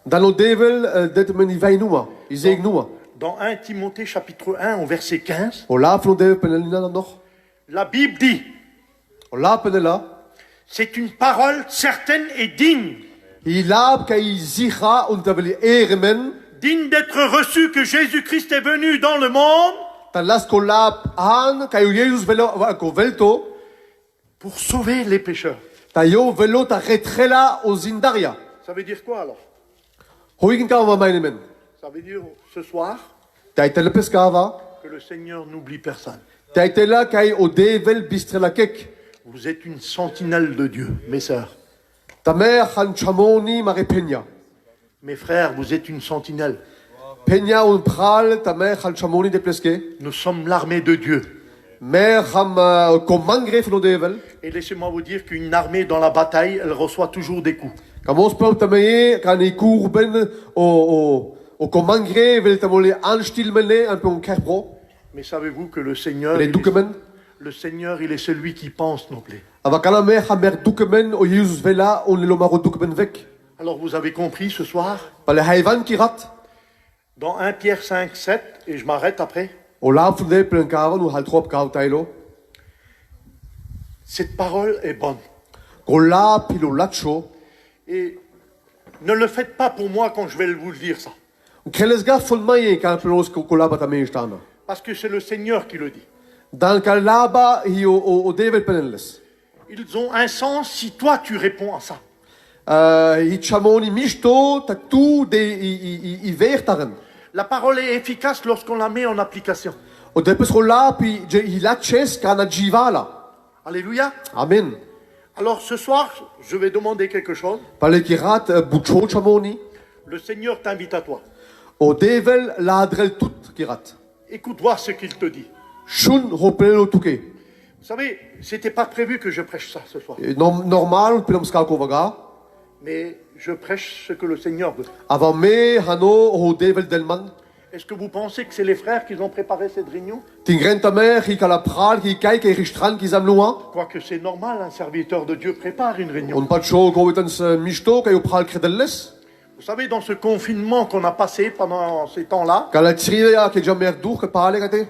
Dan o devel det meni vainua. I zegnua. Dans 1 Timothée chapitre 1 au verset 15, O lap fun o devel penelina noch. la Bible dit, O lap penela. c'est une parole certaine et digne. I lab kai zicha und tabeli eremen. Digne d'être reçu que Jésus-Christ est venu dans le monde Ta las ko lab han kai o Jesus velo ko velto. pour sauver les pécheurs. Ta yo velo ta retrela o zindaria. Ça veut dire quoi alors? Hoigen ka ma meine men. Ça veut dire ce soir Ta itele pescava. que le Seigneur n'oublie personne. Ta itela kai o devel bistrela kek. Vous êtes une sentinelle de Dieu, mes sœurs. Ta mère han chamoni mare peña. Mes frères, vous êtes une sentinelle. Peña un pral ta mère han chamoni de pleske. Nous sommes l'armée de Dieu. Mère ham komangre flo devel. Et laissez-moi vous dire qu'une armée dans la bataille, elle reçoit toujours des coups. Kamos pa ta meye kan i kurben o komangre vel ta mole anstilmene un peu un kerbro. Mais savez-vous que le Seigneur, Les dukemen. le Seigneur, il est celui qui pense nos plaies. Ava kana me hamer dukemen o Jesus vela on le maro dukemen vek. Alors vous avez compris ce soir, Pale haivan ki rat. dans 1 Pierre 5, 7, et je m'arrête après, O lap fun de plen kavan o hal trop kav tailo. cette parole est bonne. Ko lap pilo lacho. Et ne le faites pas pour moi quand je vais vous le dire ça. Kreles ga fun mai kan pelos ko laba ta me stana. Parce que c'est le Seigneur qui le dit. Dan ka laba hi o devel penelles. Ils ont un sens si toi tu réponds à ça. Hi chamoni misto ta tu de i vertaren. La parole est efficace lorsqu'on la met en application. O depes ko lap hi laches kana jivala. Alléluia. Amen. Alors ce soir, je vais demander quelque chose. Pale ki rat bucho chamoni. Le Seigneur t'invite à toi. O devel ladrel tout ki rat. Écoute voir ce qu'il te dit. Shun hopelo tuke. Vous savez, c'était pas prévu que je prêche ça ce soir. Normal pelom ska ko vaga. Mais je prêche ce que le Seigneur veut. Aber me hano o devel delman. Est-ce que vous pensez que c'est les frères qui ont préparé cette réunion? Tingrenta mer hi kala pral hi kai kai ristran ki zamlua. Quoique c'est normal, un serviteur de Dieu prépare une réunion. On pacho goitans mishto kai pral kredelles. Vous savez, dans ce confinement qu'on a passé pendant ces temps-là, Kala tria ke jamer dur ke pale kate.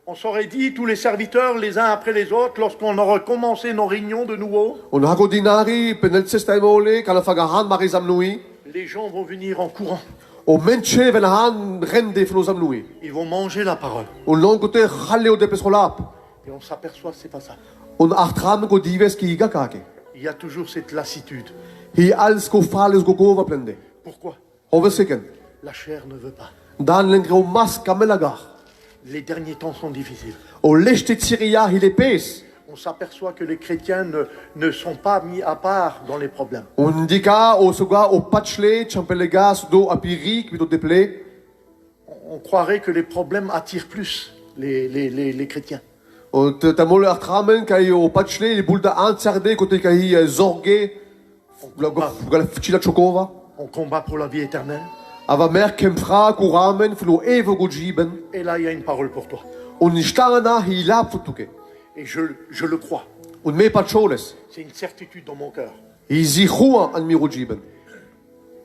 on s'aurait dit, tous les serviteurs, les uns après les autres, lorsqu'on aurait commencé nos réunions de nouveau, On hago dinari penel sestaimole kala fagahan mari zamlui. les gens vont venir en courant. O menche venhan rende flo zamlui. Ils vont manger la parole. On long kote khalle o de pesrolap. Et on s'aperçoit que c'est pas ça. On artram ko dives ki iga kake. Il y a toujours cette lassitude. Hi als ko fales go gova plende. Pourquoi? Overseken. La chair ne veut pas. Dan lengro mas kamelagar. Les derniers temps sont difficiles. O lechte tiria hi le pes. On s'aperçoit que les chrétiens ne sont pas mis à part dans les problèmes. On dika o soga o patchle champelegas do apirik bito deple. On croirait que les problèmes attirent plus les chrétiens. O tamol artramen kai o patchle bulda antsarde kote kai zorge. Gala fchila chokova. On combat pour la vie éternelle. Ava mer kemfra kuramen flo evo gojiben. Et là, il y a une parole pour toi. On ishtana hi lap futuke. Et je le crois. On me patcholes. C'est une certitude dans mon cœur. Hi zichua an miro jiben.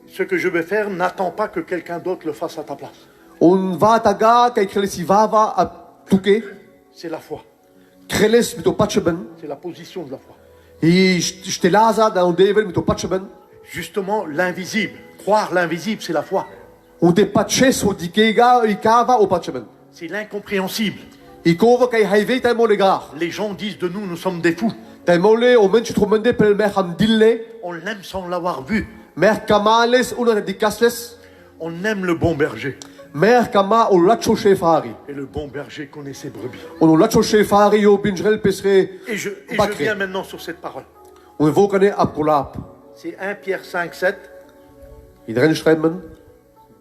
Ce que je vais faire, n'attends pas que quelqu'un d'autre le fasse à ta place. On va taga kai krelesi vava a tuke. C'est la foi. Kreles bito patcheben. C'est la position de la foi. Hi stelaza da on devel bito patcheben. Justement, l'invisible. Croire l'invisible, c'est la foi. On te patches o dikega ikava o patcheben. C'est l'incompréhensible. Ikova kai haive tai molegar. Les gens disent de nous, nous sommes des fous. Tai mole o menchi tromende pel mer ham dille. On l'aime sans l'avoir vu. Mer kamales una de dikasles. On aime le bon berger. Mer kama o lacho shefari. Et le bon berger connaît ses brebis. On lacho shefari o binjrel pesre. Et je Bacré. viens maintenant sur cette parole. On evokane apolap. C'est 1 Pierre 5, 7. Idren schreiben.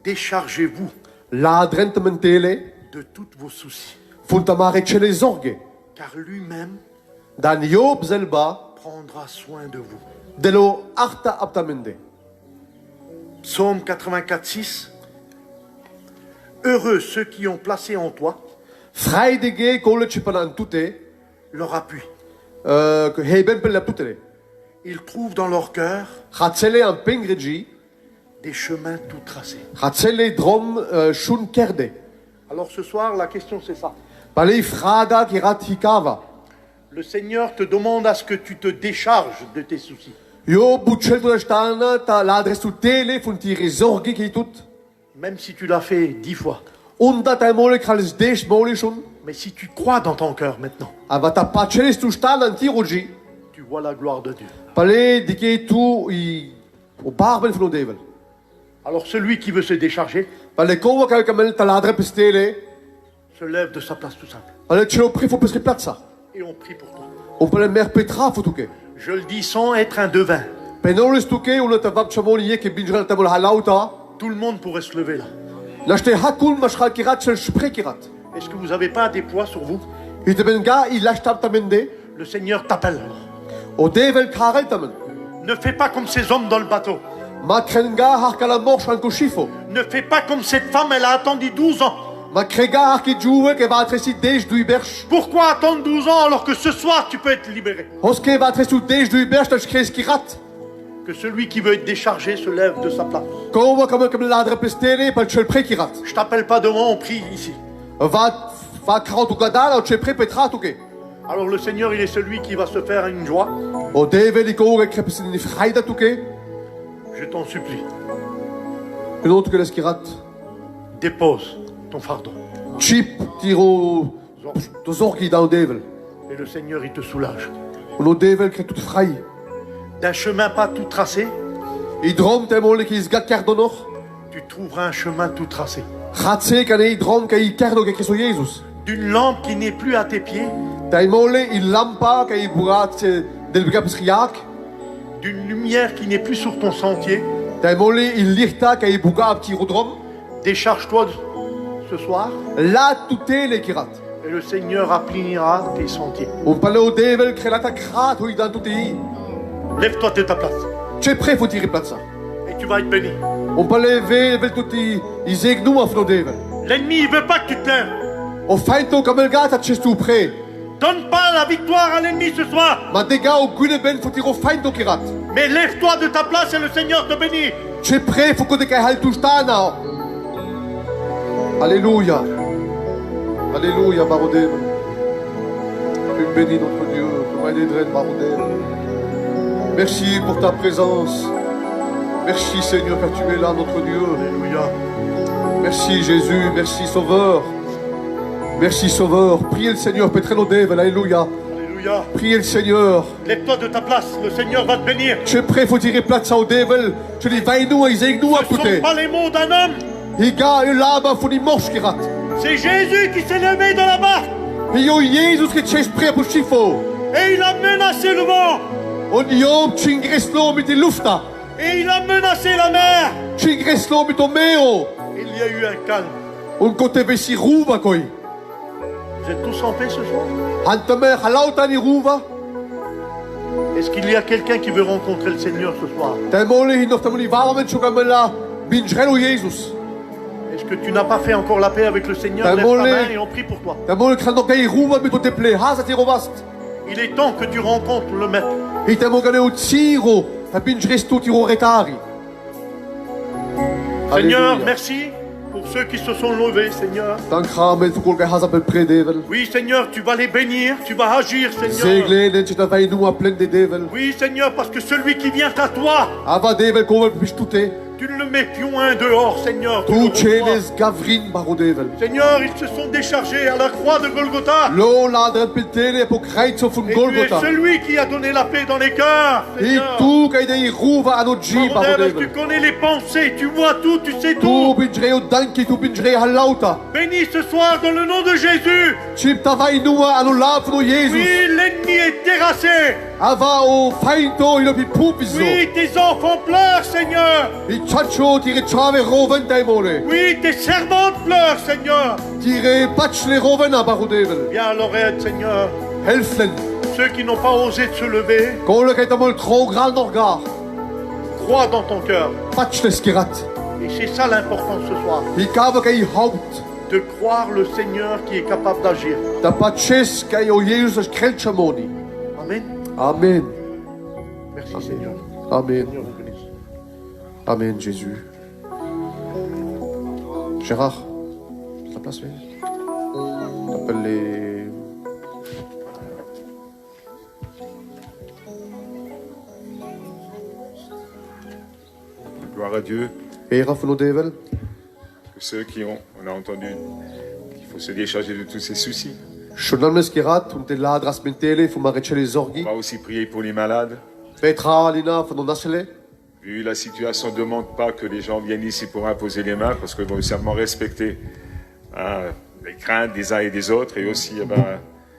Déchargez-vous La drentementele. de toutes vos soucis. Funtamare chele zorge. Car lui-même Dan Job zelba. prendra soin de vous. Delo arta aptamende. Psaume 84, 6. Heureux ceux qui ont placé en toi Freidege kole chipanan tute. leur appui. Que heben pel la tutele. Ils trouvent dans leur cœur Hatsele an pengreji. des chemins tout tracés. Hatsele drom shun kerde. Alors ce soir, la question c'est ça. Palei fraga ki rat hikava. Le Seigneur te demande à ce que tu te décharges de tes soucis. Yo buchel tu stana ta l'adresse tu tele funtire zorge ki tut. Même si tu l'as fait 10 fois. Unda ta mole krals desh mole shun. Mais si tu crois dans ton cœur maintenant, Ava ta pacheles tu stana antiroji. tu vois la gloire de Dieu. Palei dike tu i o barbel flo devel. Alors celui qui veut se décharger Palei kova kai kamel ta l'adresse pestele. se lève de sa place tout simple. Palei chelo pri fo pesri platza. Et on prie pour toi. On palei mer petra futuke. Je le dis sans être un devin. Penoles tuke una ta vab chamoli ke binjral ta mol halauta. Tout le monde pourrait se lever là. Lachte hakul mashral kirat shel shprekirat. Est-ce que vous n'avez pas des poids sur vous? Itebenga i lashtab tamende. Le Seigneur t'appelle. O devel karel tamen. Ne fais pas comme ces hommes dans le bateau. Ma krenga har kala morsh an koshifo. Ne fais pas comme cette femme, elle a attendu 12 ans. Ma krega har ki djouwe ke va atresi dej du iberch. Pourquoi attendre 12 ans alors que ce soir tu peux être libéré? Hoske va atresu dej du iberch tal shkres kirat. Que celui qui veut être déchargé se lève de sa place. Kova kam ladre pestele pal chel prekirat. Je t'appelle pas devant, on prie ici. Va karatu gadala o chepre petratuke. Alors le Seigneur, il est celui qui va se faire une joie. O devel i kova krepesin ni fraida tuke. Je t'en supplie, Penot ke les kirat. dépose ton fardeau. Chip tiro to zorgi da o devel. Et le Seigneur, il te soulage. O devel kre tout frai. D'un chemin pas tout tracé, I drom te mole ki zgat kardonor. tu trouveras un chemin tout tracé. Ratse kane i drom ke i kardo ke Christo Jesus. D'une lampe qui n'est plus à tes pieds, Tai mole i lampa ke i burat del bigapes riak. d'une lumière qui n'est plus sur ton sentier. Tai mole i lirta ke i bugab ki rodrom. Décharge-toi ce soir La tutte le kirat. et le Seigneur aplanira tes sentiers. On pale o devel krelata krat o i dan tutte i. Lève-toi de ta place. Tu es prêt pour tirer plat ça. Et tu vas être béni. On peut lever, lever tout i zegnu af no devel. L'ennemi, il veut pas que tu te lèves. O fainto comme le gars t'as tu prêt. Donne pas la victoire à l'ennemi ce soir. Ma dega o guide ben faut tirer fainto kirat. Mais lève-toi de ta place et le Seigneur te bénit. Tu es prêt faut que te kai hal tustana. Alléluia. Alléluia, Barodem. Tu bénis notre Dieu, Barodem. Merci pour ta présence. Merci Seigneur car tu es là, notre Dieu. Alléluia. Merci Jésus, merci Sauveur. Merci Sauveur. Priez le Seigneur, Petrenodev, Alléluia. Alléluia. Priez le Seigneur. Lève-toi de ta place, le Seigneur va te bénir. Tu es prêt, faut tirer place au Devil. Je dis, vaille-nous, Isaac-nous à Ce ne côté. sont pas les mots d'un homme. Iga, il là-bas, faut des morches qui ratent. C'est Jésus qui s'est levé dans la barque. Et yo, Jésus qui est prêt pour chifo. Et il a menacé le vent. On yom, chingreslo, mit die lufta. Et il a menacé la mer. Chingreslo, mit omeo. Il y a eu un calme. On côté vessi rouva, koi. Vous êtes tous en paix ce soir? Hantamer, halautani rouva. Est-ce qu'il y a quelqu'un qui veut rencontrer le Seigneur ce soir? Temoli, hinoftamoli, varmen, chokamela, binjrelo, Jésus. Est-ce que tu n'as pas fait encore la paix avec le Seigneur? Lève ta main et on prie pour toi. Temoli, kranokai rouva, mit oteple, hasati rovast. Il est temps que tu rencontres le Maître. Et temogane o tiro, a binjresto tiro retari. Seigneur, merci pour ceux qui se sont levés, Seigneur. Dank ramen, faut que hasapel près Devil. Oui, Seigneur, tu vas les bénir, tu vas agir, Seigneur. Zegle, nen tu vai nous à plein de Devil. Oui, Seigneur, parce que celui qui vient à toi, Ava Devil, qu'on va plus tout tu ne le mets point dehors, Seigneur. Tu le tout reçois. chenes gavrin baro Devil. Seigneur, ils se sont déchargés à la croix de Golgotha. Lo ladren piltele po kreitzo von Et tu es Golgotha. celui qui a donné la paix dans les cœurs, Et Seigneur. tout kai dei ruva anoji baro Bordel, tu Devil. connais les pensées, tu vois tout, tu sais Tu tout. binjreo danki, tu binjreo halauta. Bénis ce soir dans le nom de Jésus. Chip tavai nua anu lafno Jesus. Oui, l'ennemi est terrassé. Ava o fainto ilo pi pupizo. Oui, tes enfants pleurent, Seigneur. I chacho tire chave roven taimole. Oui, tes servantes pleurent, Seigneur. Tire patchle roven a baro Devil. Viens à leur aide, Seigneur. Helflen. Ceux qui n'ont pas osé de se lever, Kole kai tamol trop grand orgar. crois dans ton cœur. Patchle skirat. Et c'est ça l'important ce soir. I kava kai haupt. De croire le Seigneur qui est capable d'agir. Da patches kai o Jesus krelchamoni. Amen. Amen. Merci, Seigneur. Amen. Seigneur vous bénisse. Amen, Jésus. Gérard, la place, oui. T'appelles les... Gloire à Dieu, Et Rafael Devel. que ceux qui ont, on a entendu qu'il faut se décharger de tous ces soucis. Shonal meskirat, unte ladras mentele, faut m'arrêter les On orgi. va aussi prier pour les malades. Petra, Lina, faut nasele. Vu la situation, ne demande pas que les gens viennent ici pour imposer les mains, parce qu'ils vont seulement respecter les craintes des uns et des autres, et aussi,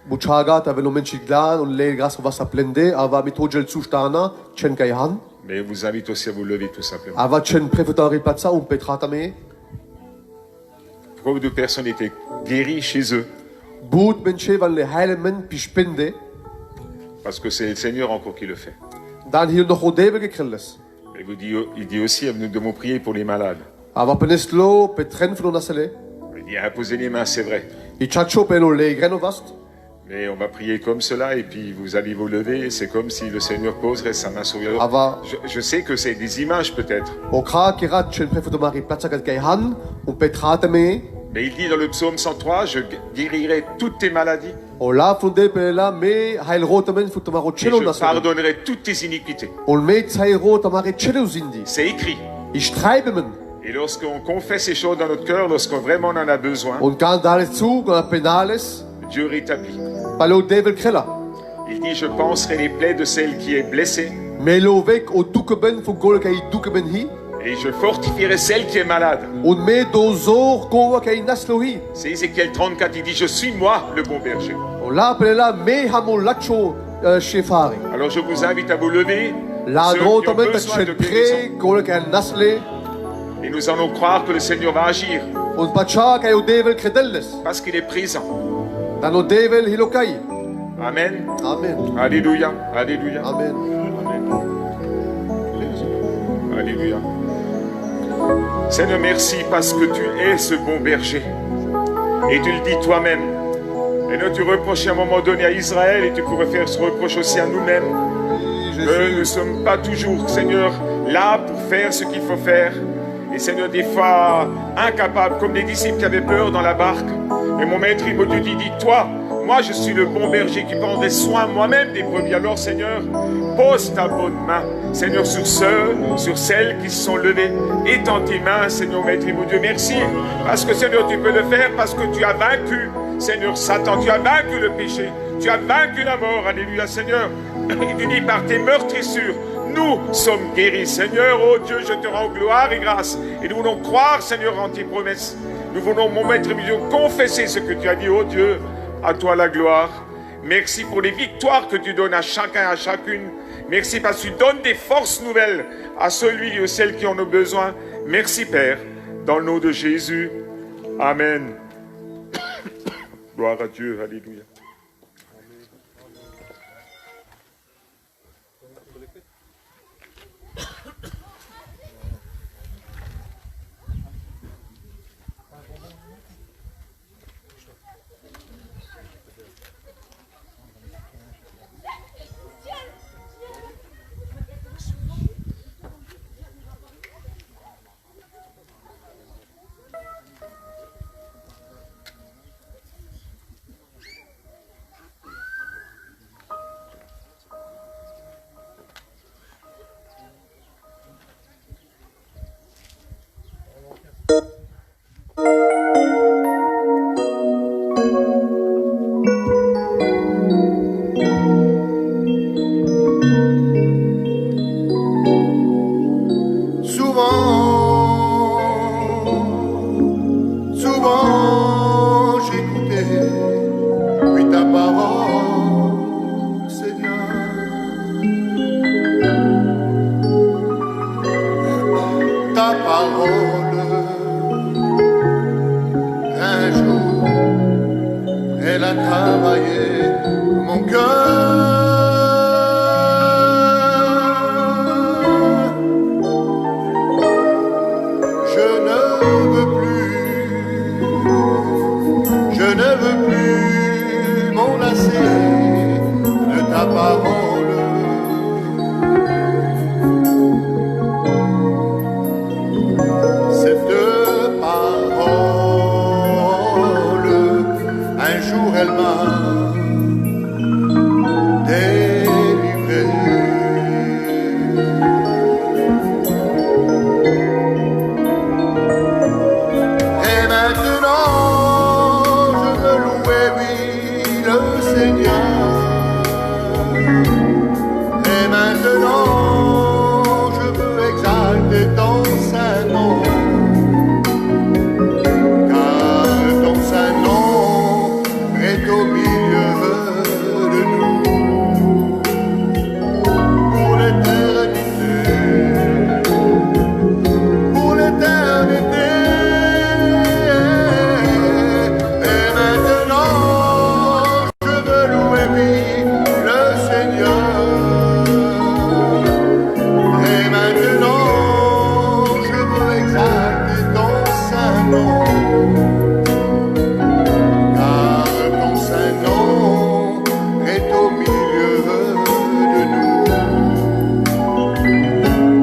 Buchaga, t'avais le menchiglan, on les grâce on va s'applender, ava mitojel zustana, chen kaihan. mais je vous invite aussi à vous lever tout simplement. Ava chen prefutari patsa, un petra tame. Beaucoup de personnes étaient guéries chez eux, Boot menche van le heilemen pispende. parce que c'est le Seigneur encore qui le fait. Dan hier noch o Devel gekrilles. Et il dit aussi, nous devons prier pour les malades. Ava peneslo, petren von nasele. Il dit, imposer les mains, c'est vrai. I chacho peno le grenovast. Mais on va prier comme cela et puis vous allez vous lever. C'est comme si le Seigneur poserait sa main sur vous. Ava Je sais que c'est des images peut-être. o kra kirat chen prefutamari platsa kat kaihan, un petra tame. Mais il dit dans le psaume 103, je guérirai toutes tes maladies O la funde pela me heil rotamen futamaro et chelo je nasele. pardonnerai toutes tes iniquités. On me tsai rotamari chelo zindi. C'est écrit. Ich treibe men. Et lorsqu'on confesse ces choses dans notre cœur, lorsqu'on vraiment en a besoin, Und kan dales zu, gona penales, Dieu rétablit. palo Devel krella. Il dit, je penserai les plaies de celle qui est blessée Melo vek o dukeben fu gol kai dukeben hi. et je fortifierai celle qui est malade. Und me dozor kova kai naslohi. C'est Ézéchiel 34, il dit, je suis moi le bon berger. On la pela me hamo lacho shefari. Alors je vous invite à vous lever, La ceux qui ont drotamen besoin chen de guérison. pre gol kai nasle. Et nous allons croire que le Seigneur va agir Und pacha kai o Devel kredelles. parce qu'il est présent. Dan o Devel hilokai. Amen. Amen. Alléluia. Alléluia. Amen. Amen. Alléluia. Seigneur, merci parce que tu es ce bon berger. Et tu le dis toi-même. Et nous, tu reproches à un moment donné à Israël et tu pourrais faire ce reproche aussi à nous-mêmes. Que nous ne sommes pas toujours, Seigneur, là pour faire ce qu'il faut faire. Et Seigneur, des fois, incapables, comme les disciples qui avaient peur dans la barque. Et mon maître, il me dit, toi, moi je suis le bon berger qui prendrai soin moi-même des brebis. Alors Seigneur, pose ta bonne main, Seigneur, sur ceux, sur celles qui se sont levées. Étends tes mains, Seigneur, maître, mon Dieu, merci. Parce que Seigneur, tu peux le faire, parce que tu as vaincu, Seigneur, Satan, tu as vaincu le péché, tu as vaincu la mort, alléluia, Seigneur. Et tu dis par tes meurtrissures, nous sommes guéris, Seigneur, oh Dieu, je te rends gloire et grâce. Et nous voulons croire, Seigneur, en tes promesses. Nous voulons, mon maître, mon Dieu, confesser ce que tu as dit, oh Dieu. À toi la gloire. Merci pour les victoires que tu donnes à chacun, à chacune. Merci parce que tu donnes des forces nouvelles à celui et celles qui en ont besoin. Merci Père, dans le nom de Jésus. Amen. Gloire à Dieu. Alléluia. Souvent j'écoutais, oui, ta parole, Seigneur. Ta parole, un jour, elle a travaillé mon cœur. Je ne veux plus m'enlacer de ta parole. Cette parole, un jour elle m'a délivré. Et maintenant Seigneur, et maintenant je veux exalter ton saint nom, car ton saint nom est au milieu de nous pour l'éternité, pour l'éternité. Et maintenant le Seigneur, et maintenant je veux exalter ton saint nom, car ton saint nom est au milieu de nous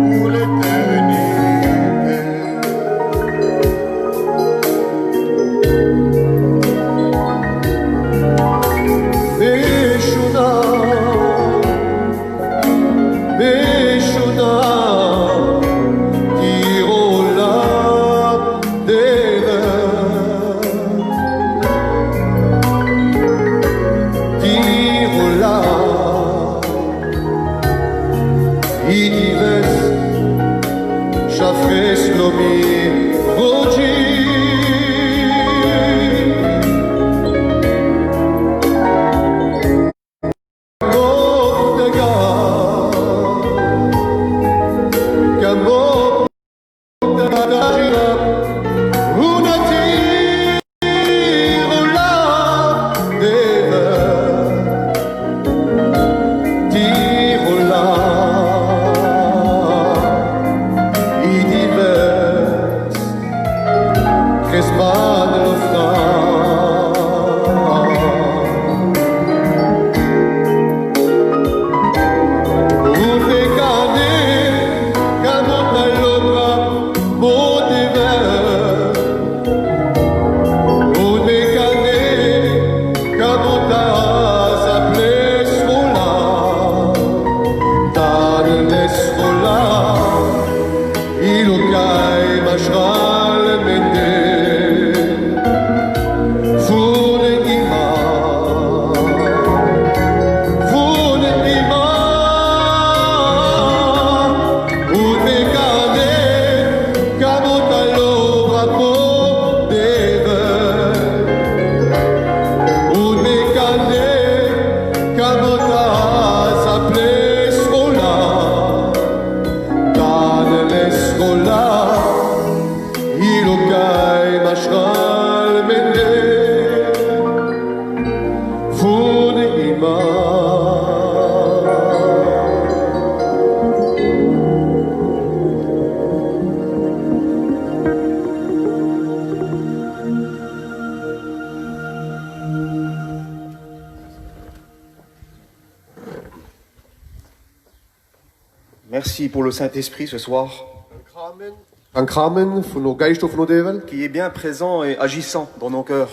pour l'éternité. Merci pour le Saint-Esprit ce soir, Ein Kramen von der Geist von der Devel. qui est bien présent et agissant dans nos cœurs.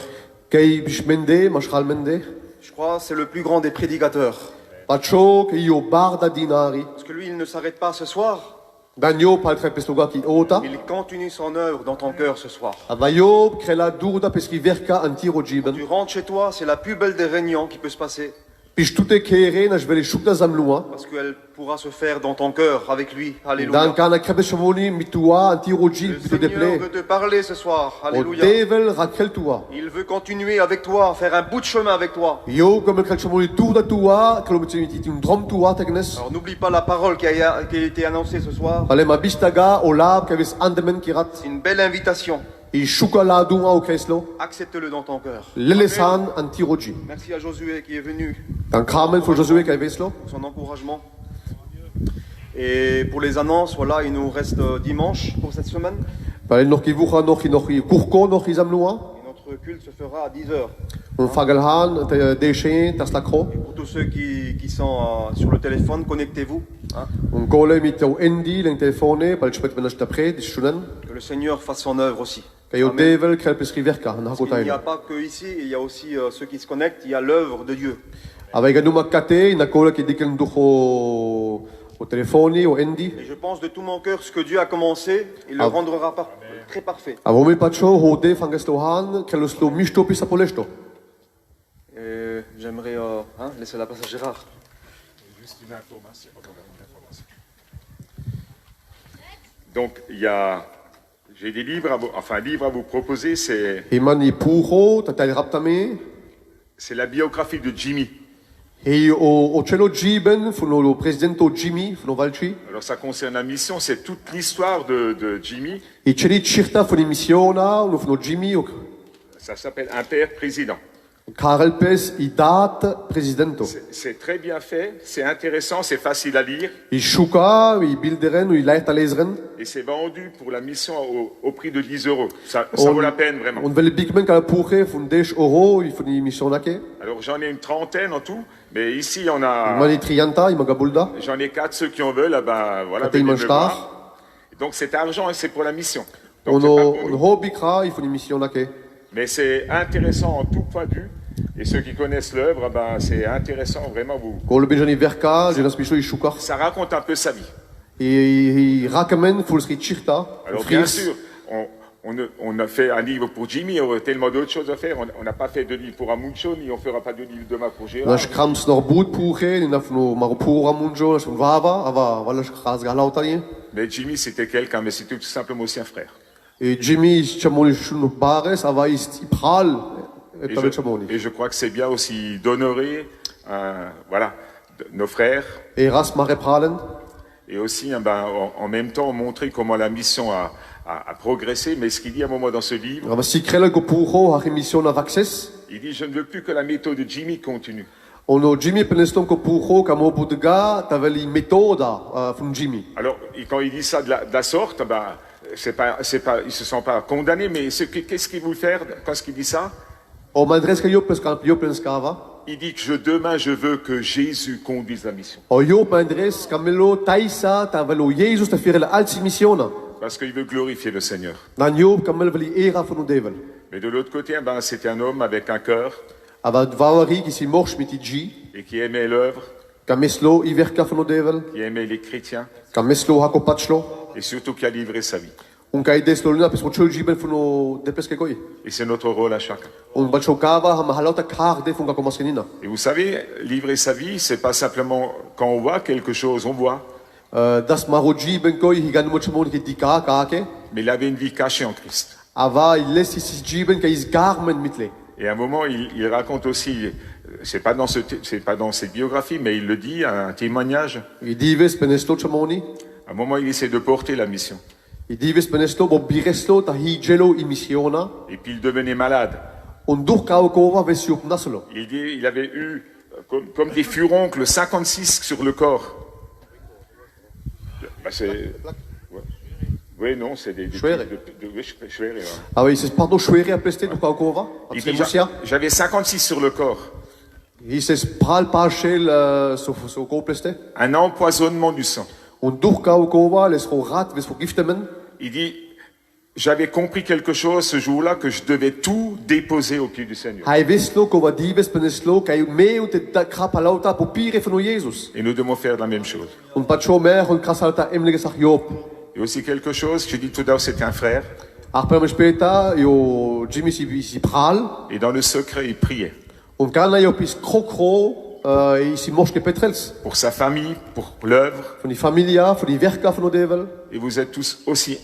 Kei bishmende, mashralmende. Je crois que c'est le plus grand des prédicateurs. Pacho ke io barda dinari. Parce que lui, il ne s'arrête pas ce soir. Danio paltre pestoga ki ota. Il continue son œuvre dans ton cœur ce soir. Avayo krela durda peski verka antiro jiben. Tu rentres chez toi, c'est la plus belle des réunions qui peut se passer. Pishtute kere na jvele shukna zamlua. Parce qu'elle pourra se faire dans ton cœur avec lui. Dan Alléluia. kana krebe shamoni mitua antiro jib Le bito Seigneur deple. veut te parler ce soir. O Alléluia. Devel rakel tua. Il veut continuer avec toi, faire un bout de chemin avec toi. Yo comme krel shamoni durda tua, kilometriti un drom tua tegnes. Alors n'oublie pas la parole qui a été annoncée ce soir. Ale ma bistaga o lab kevis andemen kirat. C'est une belle invitation. I shuka la dunga o keslo. Accepte-le dans ton cœur. Lelesan antiro jib. Merci à Josué qui est venu Dan Kramen von Josué kai veslo. pour son encouragement. Et pour les annonces, voilà, il nous reste dimanche pour cette semaine. Weil noch kivucha noch i kurko noch i zamlua. Et notre culte se fera à 10h. On fagalhan dechen tas lakro. Pour tous ceux qui sont sur le téléphone, connectez-vous. Hein, On kole mit au endi leng telefone, bal chpet menas tapre dis shunan. que le Seigneur fasse son œuvre aussi. Kayo Amen. devel krel peskri verka na Parce qu'il n'y a hakotailo. pas que ici, il y a aussi ceux qui se connectent, il y a l'œuvre de Dieu. Avai ganu makate ina kole ki diken duho o telefoni o endi. Et je pense de tout mon cœur, ce que Dieu a commencé, il le Ah. rendra très parfait. Avomi pacho hode fangeslohan keloslo mishto pisa polesto. Et j'aimerais laisser la place à Gérard. Juste une information. Donc, j'ai des livres, un livre à vous proposer, Imani puro tatai raptame. c'est la biographie de Jimmy. Hei o cello jiben funo lo presidento Jimmy funo valci. Alors, ça concerne la mission, c'est toute l'histoire de Jimmy. I celi cirta funo missiona lo funo Jimmy o Ça s'appelle Un père président. Karel Pes i dat presidento. C'est très bien fait, c'est intéressant, c'est facile à lire. I shuka, i bilderen, i laita lesren. Et c'est vendu pour la mission au prix de 10 euros. Ça vaut la peine, vraiment. On vele big man kala puche fun 10 euro, i funi missionake. Alors, j'en ai une trentaine en tout, mais ici, on a... Mani trianta, i magabulda. J'en ai 4, ceux qui en veulent, voilà, Ate venez me iman voir. star. Donc cet argent, c'est pour la mission. Donc, On c'est pas pour o nous. hobby kra, i funi missionake. Mais c'est intéressant en tout point de vue. Et ceux qui connaissent l'œuvre, c'est intéressant, vraiment. Kol benjani verka, jenas misho i shuka. Ça raconte un peu sa vie. I rakamen ful sri cirta. Alors bien sûr, on a fait un livre pour Jimmy, on a tellement d'autres choses à faire. On n'a pas fait de livre pour Amuncho, ni on ne fera pas de livre demain pour Gérard. Nash krams nor bud puche, ni na funo marupura munjo, nash fun vava, ava wala shkraz galautani. Mais Jimmy, c'était quelqu'un, mais c'était tout simplement aussi un frère. Et Jimmy chamoni shun bares, ava ist i pral. Et tavet chamoni. Et je crois que c'est bien aussi d'honorer nos frères Et ras mare pralen. et aussi en même temps montrer comment la mission a progressé. Mais ce qu'il dit à un moment dans ce livre, Ava sikrela go puro ha mission av access. il dit « Je ne veux plus que la méthode de Jimmy continue. Ono Jimmy peneston ko puro kamo budga taveli metoda fun Jimmy. » Alors, quand il dit ça de la sorte, ils se sont pas condamnés, mais qu'est-ce qu'il veut faire quand il dit ça? O madres ka yo penskava. Il dit que demain, je veux que Jésus conduise la mission. O yo madres kamelo taisa tavelo Jesus ta firela alti missiona. Parce qu'il veut glorifier le Seigneur. Dan yo kamel veli era fun devel. Mais de l'autre côté, c'était un homme avec un cœur Ava dvavari ki si morsh mitiji. et qui aimait l'œuvre, Kameslo iverka fun devel. qui aimait les chrétiens Kameslo hakopachlo. et surtout qui a livré sa vie. Un kai deslo luna pes chol jiben fun depeske koi. Et c'est notre rôle à chacun. Un bachokava ha mahalota kar de fun ka komaskenina. Et vous savez, livrer sa vie, c'est pas simplement quand on voit quelque chose, on voit. Das maroji ben koi higan mo chamon ki dika kake. Mais il avait une vie cachée en Christ. Ava il laisse ici jiben ka is garmen mitle. Et à un moment, il raconte aussi, c'est pas dans cette biographie, mais il le dit, un témoignage. I dives penesto chamoni. À un moment, il essaie de porter la mission. I dives penesto bo bireslo ta higelo i missiona. Et puis il devenait malade. Un dur kaokova vesiup naslo. Il dit, il avait eu, comme des furoncles, 56 sur le corps. Oui, non, c'est des Schwere. schwere, ouais. Ah oui, c'est pardon schwere a peste du kaokova. Il dit, j'avais 56 sur le corps. Il se pral parchel so ko peste. Un empoisonnement du sang. Und durchgehauen, les rat, les vergiften. Il dit, j'avais compris quelque chose ce jour-là, que je devais tout déposer au pied du Seigneur. Hij wist ook over diebes beneslo, hij mee uit de krapalauta papieren van Jesus. Et nous devons faire la même chose. Und pacho mer und krasalta emlige sag Job. Et aussi quelque chose, je dis tout d'abord, c'est un frère. Après später, jo Jimmy si pral. Et dans le secret, il priait. Und kana jo pis krokro, si moschke petrels. Pour sa famille, pour l'œuvre. Von die Familia, von die Werka von Devel. Et vous êtes tous aussi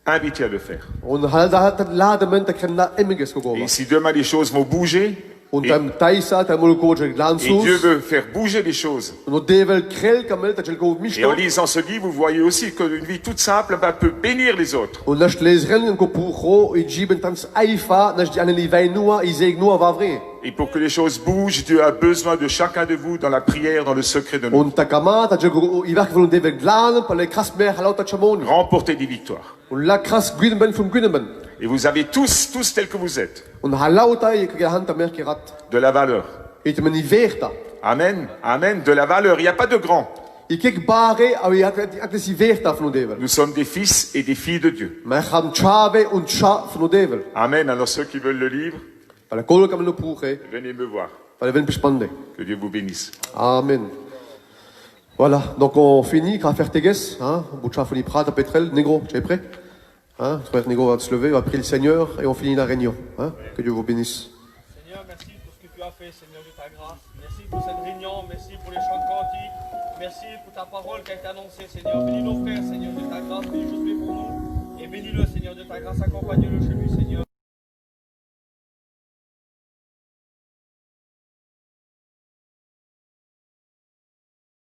invités à le faire. Und da hat Ladement, da kann da emmiges gegangen. Et si demain les choses vont bouger, Und beim Taisa, der Molkoje et Dieu Glanzus. veut faire bouger les choses. Und Devel krell kamel, da jelgo Et en mishko. lisant ce livre, vous voyez aussi qu'une vie toute simple peut bénir les autres. Und das lesen ko pucho, i jiben tans aifa, das die aneli vainua, i zeg nur va vrai. Et pour que les choses bougent, Dieu a besoin de chacun de vous dans la prière, dans le secret de nous. Und da kamata, da jelgo i werk von Devel Glan, par les krasmer halauta chamon. Remporter des victoires. Und la kras Gwynben von Gwynben. Et vous avez tous tels que vous êtes, Und halauta, i gehanta mer kirat. de la valeur. Et meni verta. Amen, amen, de la valeur. Il n'y a pas de grand. I kijk bare, aber i hat si verta von Devel. Nous sommes des fils et des filles de Dieu. Maar gaan chave und cha von Devel. Amen. Alors ceux qui veulent le livre, Weil kol kam no puche, venez me voir. weil ven bespande. Que Dieu vous bénisse. Amen. Voilà, donc on finit, qu'à faire teges, hein, Boucha Foni Prada, Petrel, Negro, tu es prêt? Hein, frère Negro va se lever, va prier le Seigneur et on finit la réunion. Hein, que Dieu vous bénisse. Seigneur, merci pour ce que tu as fait, Seigneur, de ta grâce. Merci pour cette réunion, merci pour les chants de cantiques. Merci pour ta parole qui a été annoncée, Seigneur. Bénis nos frères, Seigneur, de ta grâce, bénis Josué pour nous. Et bénis-le, Seigneur, de ta grâce, accompagne-le chez lui, Seigneur.